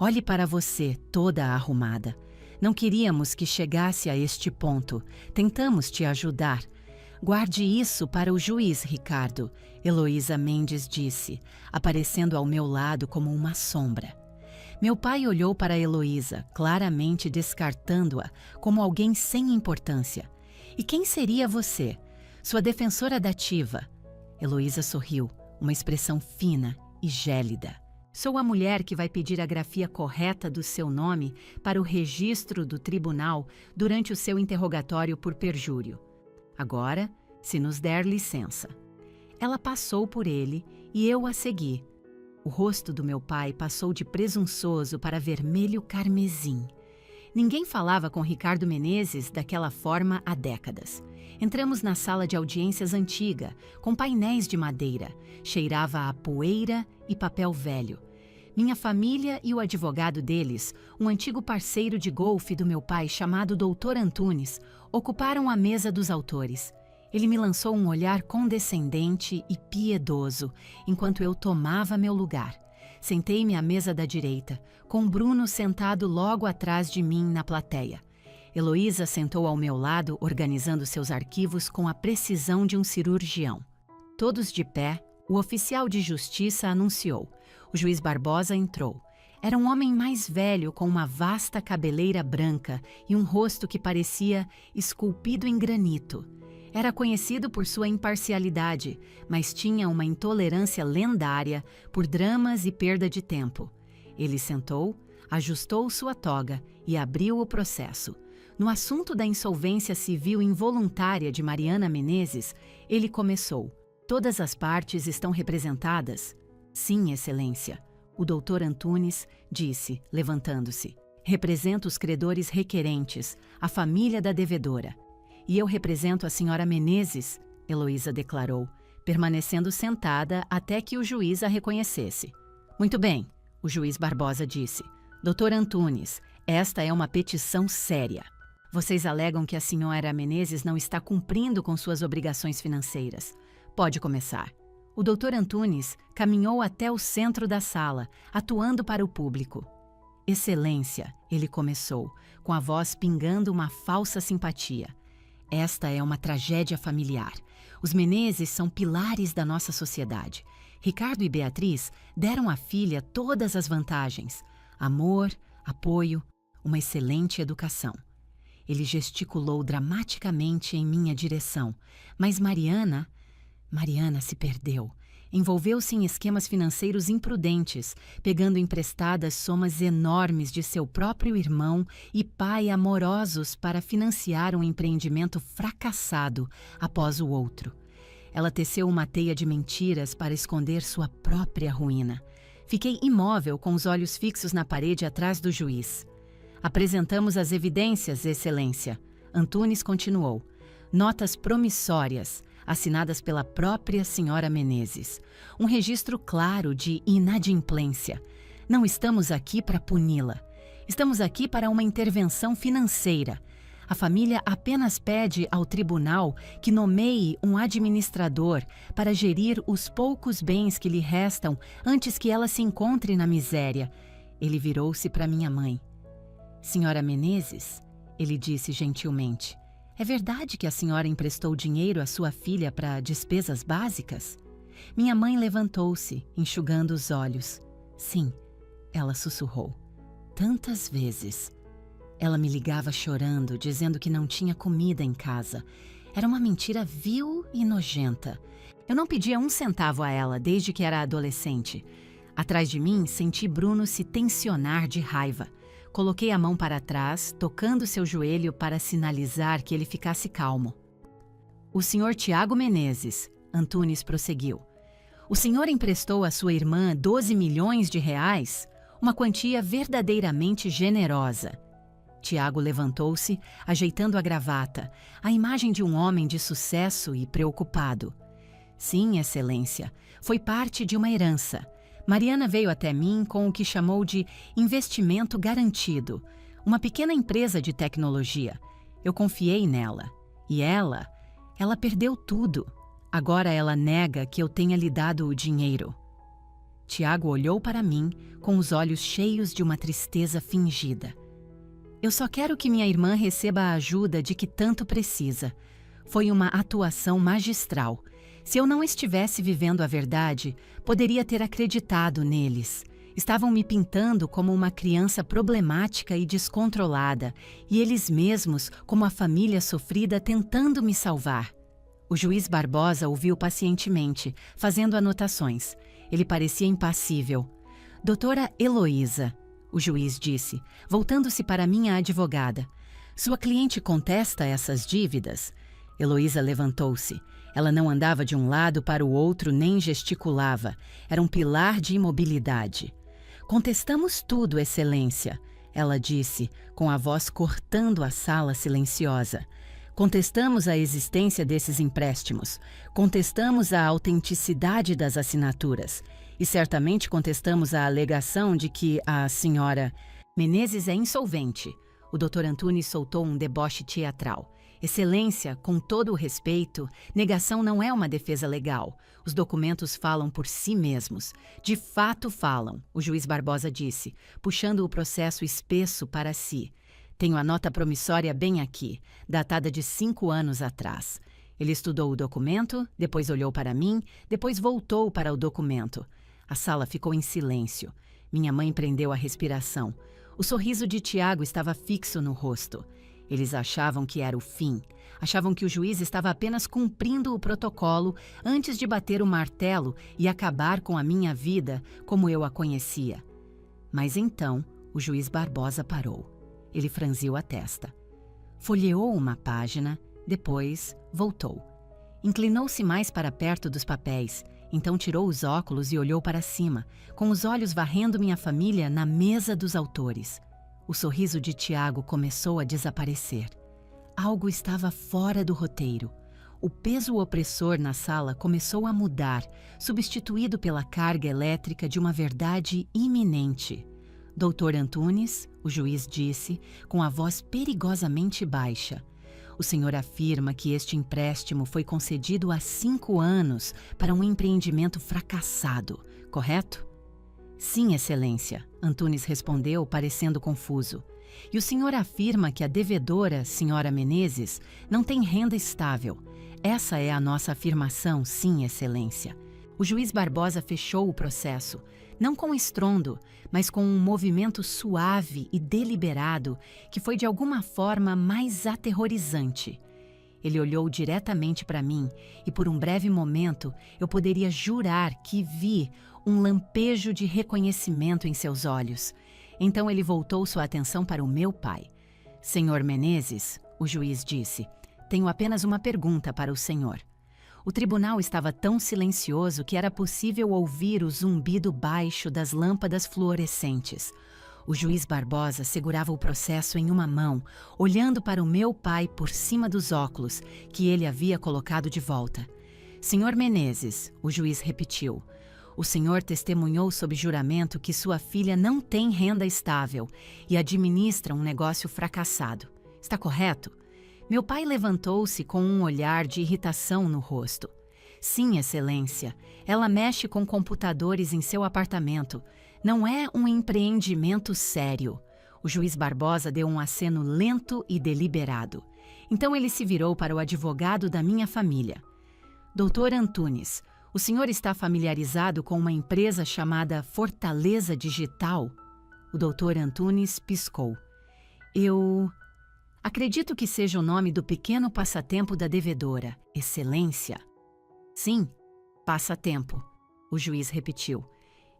S1: "Olhe para você, toda arrumada. Não queríamos que chegasse a este ponto. Tentamos te ajudar. Guarde isso para o juiz, Ricardo", Heloísa Mendes disse, aparecendo ao meu lado como uma sombra. Meu pai olhou para Heloísa, claramente descartando-a como alguém sem importância. "E quem seria você? Sua defensora dativa." Heloísa sorriu, uma expressão fina e gélida. "Sou a mulher que vai pedir a grafia correta do seu nome para o registro do tribunal durante o seu interrogatório por perjúrio. Agora, se nos der licença." Ela passou por ele e eu a segui. O rosto do meu pai passou de presunçoso para vermelho carmesim. Ninguém falava com Ricardo Menezes daquela forma há décadas. Entramos na sala de audiências antiga, com painéis de madeira. Cheirava a poeira e papel velho. Minha família e o advogado deles, um antigo parceiro de golfe do meu pai chamado Dr. Antunes, ocuparam a mesa dos autores. Ele me lançou um olhar condescendente e piedoso, enquanto eu tomava meu lugar. Sentei-me à mesa da direita, com Bruno sentado logo atrás de mim na plateia. Heloísa sentou ao meu lado, organizando seus arquivos com a precisão de um cirurgião. Todos de pé, o oficial de justiça anunciou. O juiz Barbosa entrou. Era um homem mais velho com uma vasta cabeleira branca e um rosto que parecia esculpido em granito. Era conhecido por sua imparcialidade, mas tinha uma intolerância lendária por dramas e perda de tempo. Ele sentou, ajustou sua toga e abriu o processo. No assunto da insolvência civil involuntária de Mariana Menezes, ele começou. Todas as partes estão representadas? Sim, Excelência. O doutor Antunes disse, levantando-se. Represento os credores requerentes, a família da devedora. E eu represento a senhora Menezes, Heloísa declarou, permanecendo sentada até que o juiz a reconhecesse. Muito bem, o juiz Barbosa disse. Doutor Antunes, esta é uma petição séria. Vocês alegam que a senhora Menezes não está cumprindo com suas obrigações financeiras. Pode começar. O doutor Antunes caminhou até o centro da sala, atuando para o público. Excelência, ele começou, com a voz pingando uma falsa simpatia. Esta é uma tragédia familiar. Os Menezes são pilares da nossa sociedade. Ricardo e Beatriz deram à filha todas as vantagens: amor, apoio, uma excelente educação. Ele gesticulou dramaticamente em minha direção, mas Mariana se perdeu. Envolveu-se em esquemas financeiros imprudentes, pegando emprestadas somas enormes de seu próprio irmão e pai amorosos para financiar um empreendimento fracassado após o outro. Ela teceu uma teia de mentiras para esconder sua própria ruína. Fiquei imóvel com os olhos fixos na parede atrás do juiz. Apresentamos as evidências, Excelência. Antunes continuou. Notas promissórias, assinadas pela própria senhora Menezes. Um registro claro de inadimplência. Não estamos aqui para puni-la. Estamos aqui para uma intervenção financeira. A família apenas pede ao tribunal que nomeie um administrador para gerir os poucos bens que lhe restam antes que ela se encontre na miséria. Ele virou-se para minha mãe. Senhora Menezes, ele disse gentilmente, é verdade que a senhora emprestou dinheiro à sua filha para despesas básicas? Minha mãe levantou-se, enxugando os olhos. Sim, ela sussurrou. Tantas vezes. Ela me ligava chorando, dizendo que não tinha comida em casa. Era uma mentira vil e nojenta. Eu não pedia um centavo a ela desde que era adolescente. Atrás de mim, senti Bruno se tensionar de raiva. Coloquei a mão para trás, tocando seu joelho para sinalizar que ele ficasse calmo. O senhor Tiago Menezes, Antunes prosseguiu. O senhor emprestou à sua irmã 12 milhões de reais? Uma quantia verdadeiramente generosa. Tiago levantou-se, ajeitando a gravata, a imagem de um homem de sucesso e preocupado. Sim, Excelência, foi parte de uma herança. Mariana veio até mim com o que chamou de investimento garantido, uma pequena empresa de tecnologia. Eu confiei nela. E ela perdeu tudo. Agora ela nega que eu tenha lhe dado o dinheiro. Tiago olhou para mim com os olhos cheios de uma tristeza fingida. Eu só quero que minha irmã receba a ajuda de que tanto precisa. Foi uma atuação magistral. Se eu não estivesse vivendo a verdade, poderia ter acreditado neles. Estavam me pintando como uma criança problemática e descontrolada, e eles mesmos como a família sofrida tentando me salvar. O juiz Barbosa ouviu pacientemente, fazendo anotações. Ele parecia impassível. Doutora Heloísa, o juiz disse, voltando-se para minha advogada. Sua cliente contesta essas dívidas? Heloísa levantou-se. Ela não andava de um lado para o outro nem gesticulava. Era um pilar de imobilidade. Contestamos tudo, Excelência, ela disse, com a voz cortando a sala silenciosa. Contestamos a existência desses empréstimos. Contestamos a autenticidade das assinaturas. E certamente contestamos a alegação de que a senhora Menezes é insolvente. O Dr. Antunes soltou um deboche teatral. Excelência, com todo o respeito, negação não é uma defesa legal. Os documentos falam por si mesmos. De fato falam, o juiz Barbosa disse, puxando o processo espesso para si. Tenho a nota promissória bem aqui, datada de 5 anos atrás. Ele estudou o documento, depois olhou para mim, depois voltou para o documento. A sala ficou em silêncio. Minha mãe prendeu a respiração. O sorriso de Tiago estava fixo no rosto. Eles achavam que era o fim. Achavam que o juiz estava apenas cumprindo o protocolo antes de bater o martelo e acabar com a minha vida como eu a conhecia. Mas então o juiz Barbosa parou. Ele franziu a testa. Folheou uma página, depois voltou. Inclinou-se mais para perto dos papéis, então tirou os óculos e olhou para cima, com os olhos varrendo minha família na mesa dos autores. O sorriso de Tiago começou a desaparecer. Algo estava fora do roteiro. O peso opressor na sala começou a mudar, substituído pela carga elétrica de uma verdade iminente. Doutor Antunes, o juiz disse, com a voz perigosamente baixa. O senhor afirma que este empréstimo foi concedido há 5 anos para um empreendimento fracassado, correto? Sim, Excelência, Antunes respondeu, parecendo confuso. E o senhor afirma que a devedora, senhora Menezes, não tem renda estável. Essa é a nossa afirmação, sim, Excelência. O juiz Barbosa fechou o processo, não com estrondo, mas com um movimento suave e deliberado que foi de alguma forma mais aterrorizante. Ele olhou diretamente para mim e por um breve momento eu poderia jurar que vi um lampejo de reconhecimento em seus olhos. Então ele voltou sua atenção para o meu pai. Senhor Menezes, o juiz disse, tenho apenas uma pergunta para o senhor. O tribunal estava tão silencioso que era possível ouvir o zumbido baixo das lâmpadas fluorescentes. O juiz Barbosa segurava o processo em uma mão, olhando para o meu pai por cima dos óculos, que ele havia colocado de volta. Senhor Menezes, o juiz repetiu, o senhor testemunhou sob juramento que sua filha não tem renda estável e administra um negócio fracassado. Está correto? Meu pai levantou-se com um olhar de irritação no rosto. Sim, Excelência, ela mexe com computadores em seu apartamento. Não é um empreendimento sério. O juiz Barbosa deu um aceno lento e deliberado. Então ele se virou para o advogado da minha família. Doutor Antunes, o senhor está familiarizado com uma empresa chamada Fortaleza Digital? O doutor Antunes piscou. Acredito que seja o nome do pequeno passatempo da devedora, Excelência. Sim, passatempo, o juiz repetiu.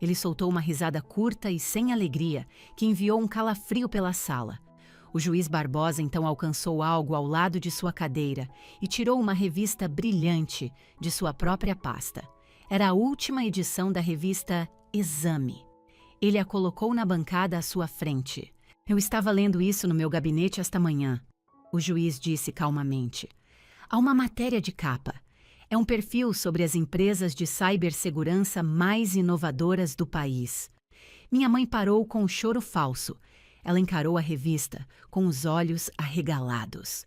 S1: Ele soltou uma risada curta e sem alegria, que enviou um calafrio pela sala. O juiz Barbosa então alcançou algo ao lado de sua cadeira e tirou uma revista brilhante de sua própria pasta. Era a última edição da revista Exame. Ele a colocou na bancada à sua frente. Eu estava lendo isso no meu gabinete esta manhã, o juiz disse calmamente. Há uma matéria de capa. É um perfil sobre as empresas de cibersegurança mais inovadoras do país. Minha mãe parou com um choro falso. Ela encarou a revista com os olhos arregalados.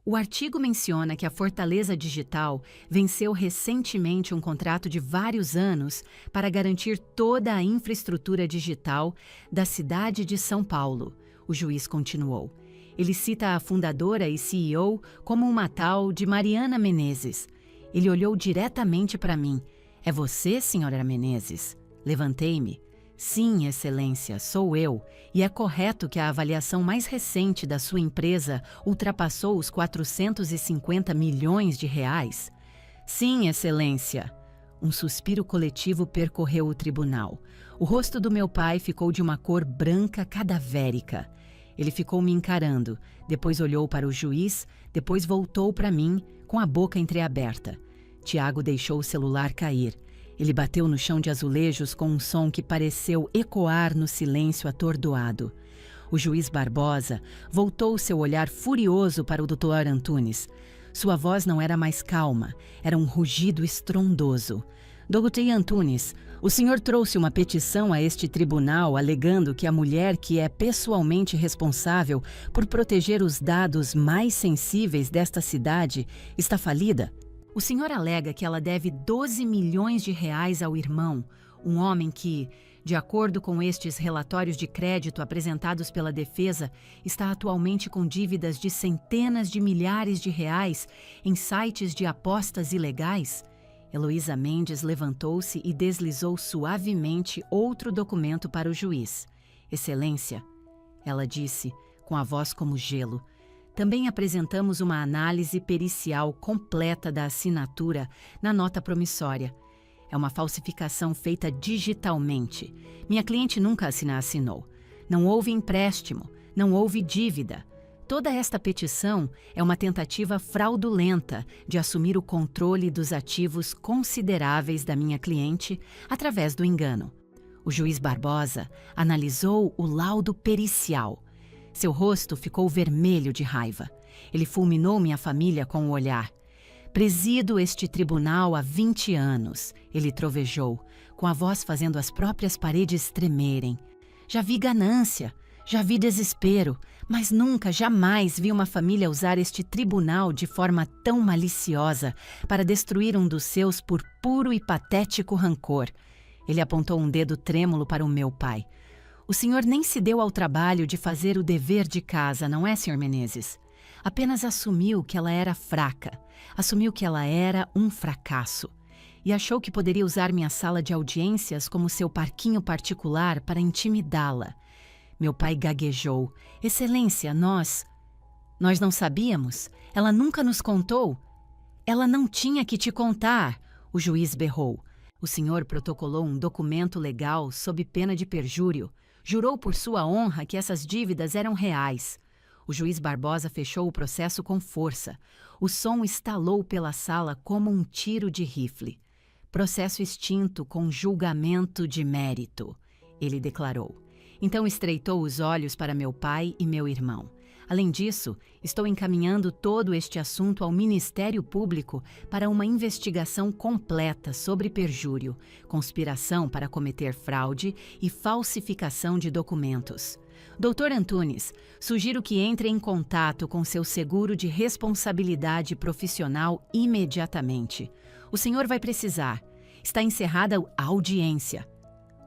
S1: O artigo menciona que a Fortaleza Digital venceu recentemente um contrato de vários anos para garantir toda a infraestrutura digital da cidade de São Paulo, o juiz continuou. Ele cita a fundadora e CEO como uma tal de Mariana Menezes. Ele olhou diretamente para mim. É você, senhora Menezes? Levantei-me. Sim, Excelência, sou eu, e é correto que a avaliação mais recente da sua empresa ultrapassou os 450 milhões de reais? Sim, Excelência. Um suspiro coletivo percorreu o tribunal. O rosto do meu pai ficou de uma cor branca cadavérica. Ele ficou me encarando, depois olhou para o juiz, depois voltou para mim, com a boca entreaberta. Tiago deixou o celular cair. Ele bateu no chão de azulejos com um som que pareceu ecoar no silêncio atordoado. O juiz Barbosa voltou seu olhar furioso para o Dr. Antunes. Sua voz não era mais calma, era um rugido estrondoso. Dr. Antunes, o senhor trouxe uma petição a este tribunal alegando que a mulher que é pessoalmente responsável por proteger os dados mais sensíveis desta cidade está falida? O senhor alega que ela deve 12 milhões de reais ao irmão, um homem que, de acordo com estes relatórios de crédito apresentados pela defesa, está atualmente com dívidas de centenas de milhares de reais em sites de apostas ilegais? Heloísa Mendes levantou-se e deslizou suavemente outro documento para o juiz. Excelência, ela disse, com a voz como gelo, também apresentamos uma análise pericial completa da assinatura na nota promissória. É uma falsificação feita digitalmente. Minha cliente nunca assinou. Não houve empréstimo, não houve dívida. Toda esta petição é uma tentativa fraudulenta de assumir o controle dos ativos consideráveis da minha cliente através do engano. O juiz Barbosa analisou o laudo pericial. Seu rosto ficou vermelho de raiva. Ele fulminou minha família com o olhar. Presido este tribunal há 20 anos, ele trovejou, com a voz fazendo as próprias paredes tremerem. Já vi ganância, já vi desespero, mas nunca, jamais vi uma família usar este tribunal de forma tão maliciosa para destruir um dos seus por puro e patético rancor. Ele apontou um dedo trêmulo para o meu pai. O senhor nem se deu ao trabalho de fazer o dever de casa, não é, Sr. Menezes? Apenas assumiu que ela era fraca, assumiu que ela era um fracasso e achou que poderia usar minha sala de audiências como seu parquinho particular para intimidá-la. Meu pai gaguejou. Excelência, nós não sabíamos? Ela nunca nos contou? Ela não tinha que te contar, o juiz berrou. O senhor protocolou um documento legal sob pena de perjúrio. Jurou por sua honra que essas dívidas eram reais. O juiz Barbosa fechou o processo com força. O som estalou pela sala como um tiro de rifle. Processo extinto com julgamento de mérito, ele declarou. Então estreitou os olhos para meu pai e meu irmão. Além disso, estou encaminhando todo este assunto ao Ministério Público para uma investigação completa sobre perjúrio, conspiração para cometer fraude e falsificação de documentos. Dr. Antunes, sugiro que entre em contato com seu seguro de responsabilidade profissional imediatamente. O senhor vai precisar. Está encerrada a audiência.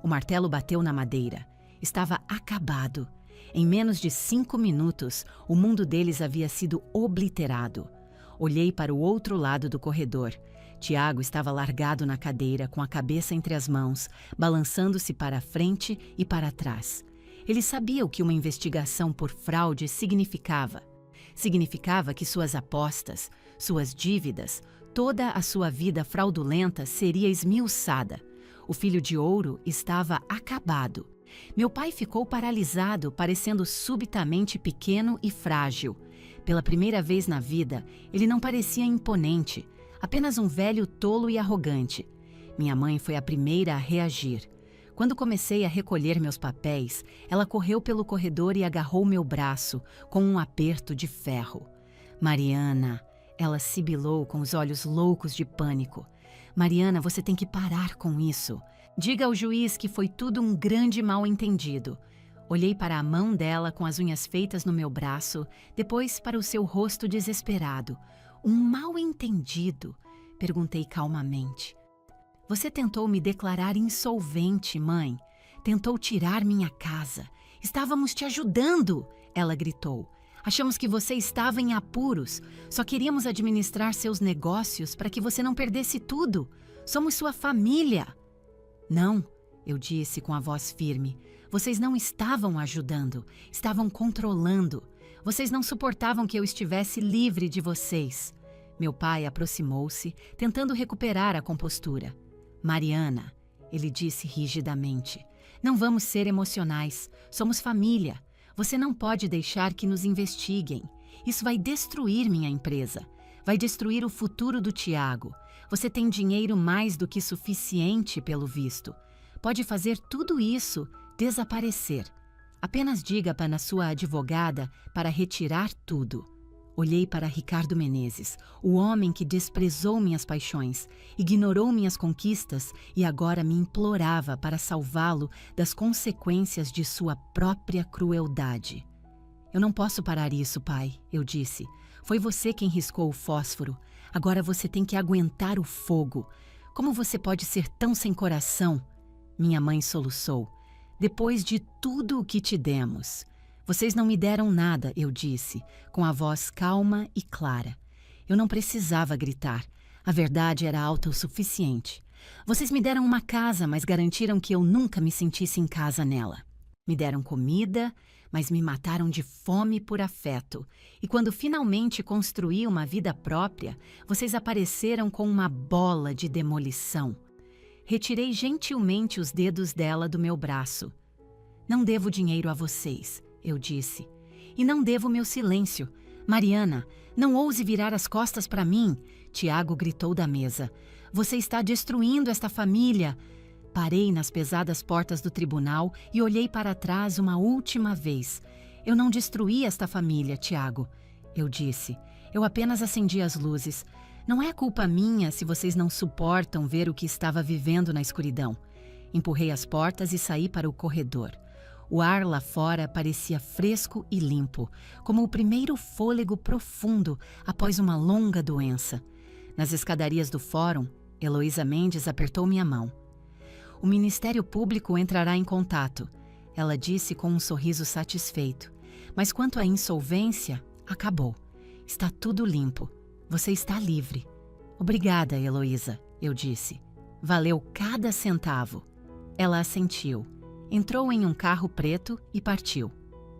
S1: O martelo bateu na madeira. Estava acabado. Em menos de 5 minutos, o mundo deles havia sido obliterado. Olhei para o outro lado do corredor. Tiago estava largado na cadeira, com a cabeça entre as mãos, balançando-se para a frente e para trás. Ele sabia o que uma investigação por fraude significava. Significava que suas apostas, suas dívidas, toda a sua vida fraudulenta seria esmiuçada. O filho de ouro estava acabado. Meu pai ficou paralisado, parecendo subitamente pequeno e frágil. Pela primeira vez na vida, ele não parecia imponente, apenas um velho tolo e arrogante. Minha mãe foi a primeira a reagir. Quando comecei a recolher meus papéis, ela correu pelo corredor e agarrou meu braço com um aperto de ferro. Mariana, ela sibilou com os olhos loucos de pânico. Mariana, você tem que parar com isso. Diga ao juiz que foi tudo um grande mal-entendido. Olhei para a mão dela com as unhas feitas no meu braço, depois para o seu rosto desesperado. Um mal-entendido? Perguntei calmamente. Você tentou me declarar insolvente, mãe. Tentou tirar minha casa. Estávamos te ajudando, ela gritou. Achamos que você estava em apuros. Só queríamos administrar seus negócios para que você não perdesse tudo. Somos sua família. Não, eu disse com a voz firme. Vocês não estavam ajudando, estavam controlando. Vocês não suportavam que eu estivesse livre de vocês. Meu pai aproximou-se, tentando recuperar a compostura. Mariana, ele disse rigidamente, não vamos ser emocionais, somos família. Você não pode deixar que nos investiguem. Isso vai destruir minha empresa. Vai destruir o futuro do Tiago. Você tem dinheiro mais do que suficiente, pelo visto. Pode fazer tudo isso desaparecer. Apenas diga para a sua advogada para retirar tudo. Olhei para Ricardo Menezes, o homem que desprezou minhas paixões, ignorou minhas conquistas e agora me implorava para salvá-lo das consequências de sua própria crueldade. Eu não posso parar isso, pai, eu disse. Foi você quem riscou o fósforo. Agora você tem que aguentar o fogo. Como você pode ser tão sem coração? Minha mãe soluçou. Depois de tudo o que te demos. Vocês não me deram nada, eu disse, com a voz calma e clara. Eu não precisava gritar. A verdade era alta o suficiente. Vocês me deram uma casa, mas garantiram que eu nunca me sentisse em casa nela. Me deram comida, mas me mataram de fome por afeto. E quando finalmente construí uma vida própria, vocês apareceram com uma bola de demolição. Retirei gentilmente os dedos dela do meu braço. Não devo dinheiro a vocês, eu disse. E não devo meu silêncio. Mariana, não ouse virar as costas para mim, Tiago gritou da mesa. Você está destruindo esta família. Parei nas pesadas portas do tribunal e olhei para trás uma última vez. Eu não destruí esta família, Tiago, eu disse. Eu apenas acendi as luzes. Não é culpa minha se vocês não suportam ver o que estava vivendo na escuridão. Empurrei as portas e saí para o corredor. O ar lá fora parecia fresco e limpo, como o primeiro fôlego profundo após uma longa doença. Nas escadarias do fórum, Heloísa Mendes apertou minha mão. O Ministério Público entrará em contato, ela disse com um sorriso satisfeito. Mas quanto à insolvência, acabou. Está tudo limpo. Você está livre. Obrigada, Heloísa, eu disse. Valeu cada centavo. Ela assentiu. Entrou em um carro preto e partiu.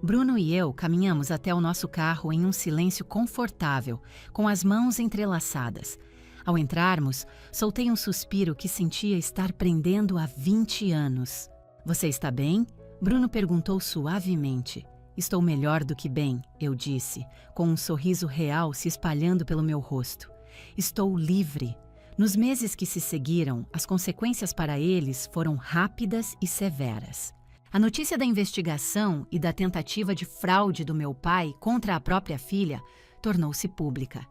S1: Bruno e eu caminhamos até o nosso carro em um silêncio confortável, com as mãos entrelaçadas. Ao entrarmos, soltei um suspiro que sentia estar prendendo há 20 anos. Você está bem? Bruno perguntou suavemente. Estou melhor do que bem, eu disse, com um sorriso real se espalhando pelo meu rosto. Estou livre. Nos meses que se seguiram, as consequências para eles foram rápidas e severas. A notícia da investigação e da tentativa de fraude do meu pai contra a própria filha tornou-se pública.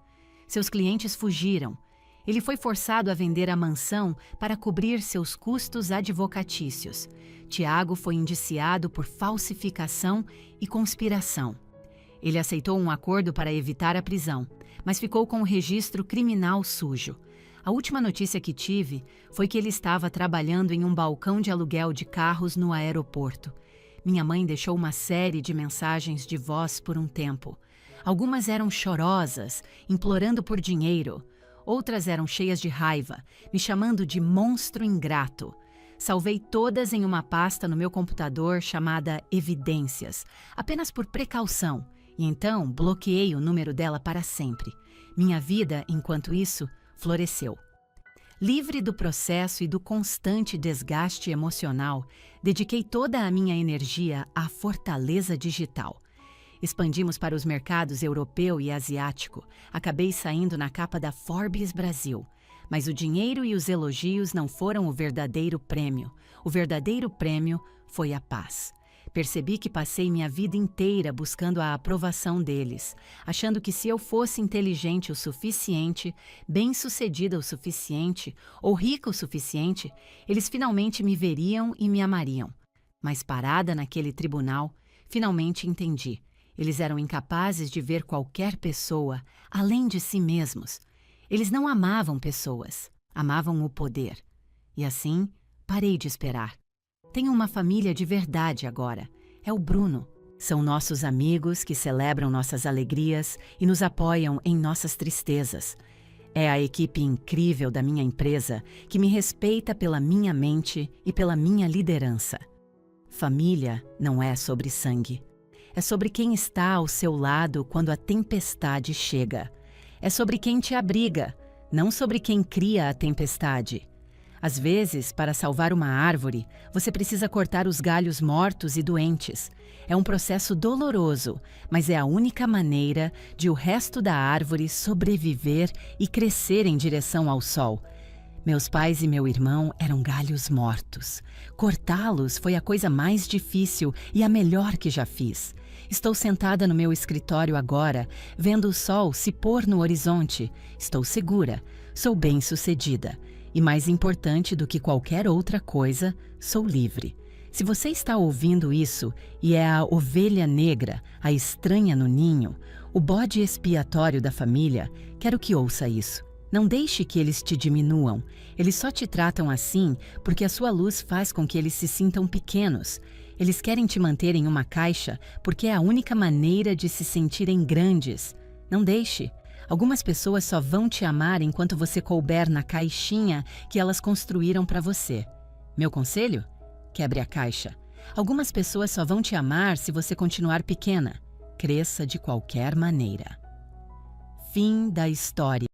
S1: Seus clientes fugiram. Ele foi forçado a vender a mansão para cobrir seus custos advocatícios. Tiago foi indiciado por falsificação e conspiração. Ele aceitou um acordo para evitar a prisão, mas ficou com o registro criminal sujo. A última notícia que tive foi que ele estava trabalhando em um balcão de aluguel de carros no aeroporto. Minha mãe deixou uma série de mensagens de voz por um tempo. Algumas eram chorosas, implorando por dinheiro. Outras eram cheias de raiva, me chamando de monstro ingrato. Salvei todas em uma pasta no meu computador chamada Evidências, apenas por precaução, e então bloqueei o número dela para sempre. Minha vida, enquanto isso, floresceu. Livre do processo e do constante desgaste emocional, dediquei toda a minha energia à fortaleza digital. Expandimos para os mercados europeu e asiático. Acabei saindo na capa da Forbes Brasil. Mas o dinheiro e os elogios não foram o verdadeiro prêmio. O verdadeiro prêmio foi a paz. Percebi que passei minha vida inteira buscando a aprovação deles, achando que se eu fosse inteligente o suficiente, bem-sucedida o suficiente ou rica o suficiente, eles finalmente me veriam e me amariam. Mas parada naquele tribunal, finalmente entendi. Eles eram incapazes de ver qualquer pessoa além de si mesmos. Eles não amavam pessoas, amavam o poder. E assim, parei de esperar. Tenho uma família de verdade agora. É o Bruno. São nossos amigos que celebram nossas alegrias e nos apoiam em nossas tristezas. É a equipe incrível da minha empresa que me respeita pela minha mente e pela minha liderança. Família não é sobre sangue. É sobre quem está ao seu lado quando a tempestade chega. É sobre quem te abriga, não sobre quem cria a tempestade. Às vezes, para salvar uma árvore, você precisa cortar os galhos mortos e doentes. É um processo doloroso, mas é a única maneira de o resto da árvore sobreviver e crescer em direção ao sol. Meus pais e meu irmão eram galhos mortos. Cortá-los foi a coisa mais difícil e a melhor que já fiz. Estou sentada no meu escritório agora, vendo o sol se pôr no horizonte. Estou segura, sou bem-sucedida. E mais importante do que qualquer outra coisa, sou livre. Se você está ouvindo isso e é a ovelha negra, a estranha no ninho, o bode expiatório da família, quero que ouça isso. Não deixe que eles te diminuam. Eles só te tratam assim porque a sua luz faz com que eles se sintam pequenos. Eles querem te manter em uma caixa porque é a única maneira de se sentirem grandes. Não deixe. Algumas pessoas só vão te amar enquanto você couber na caixinha que elas construíram para você. Meu conselho? Quebre a caixa. Algumas pessoas só vão te amar se você continuar pequena. Cresça de qualquer maneira. Fim da história.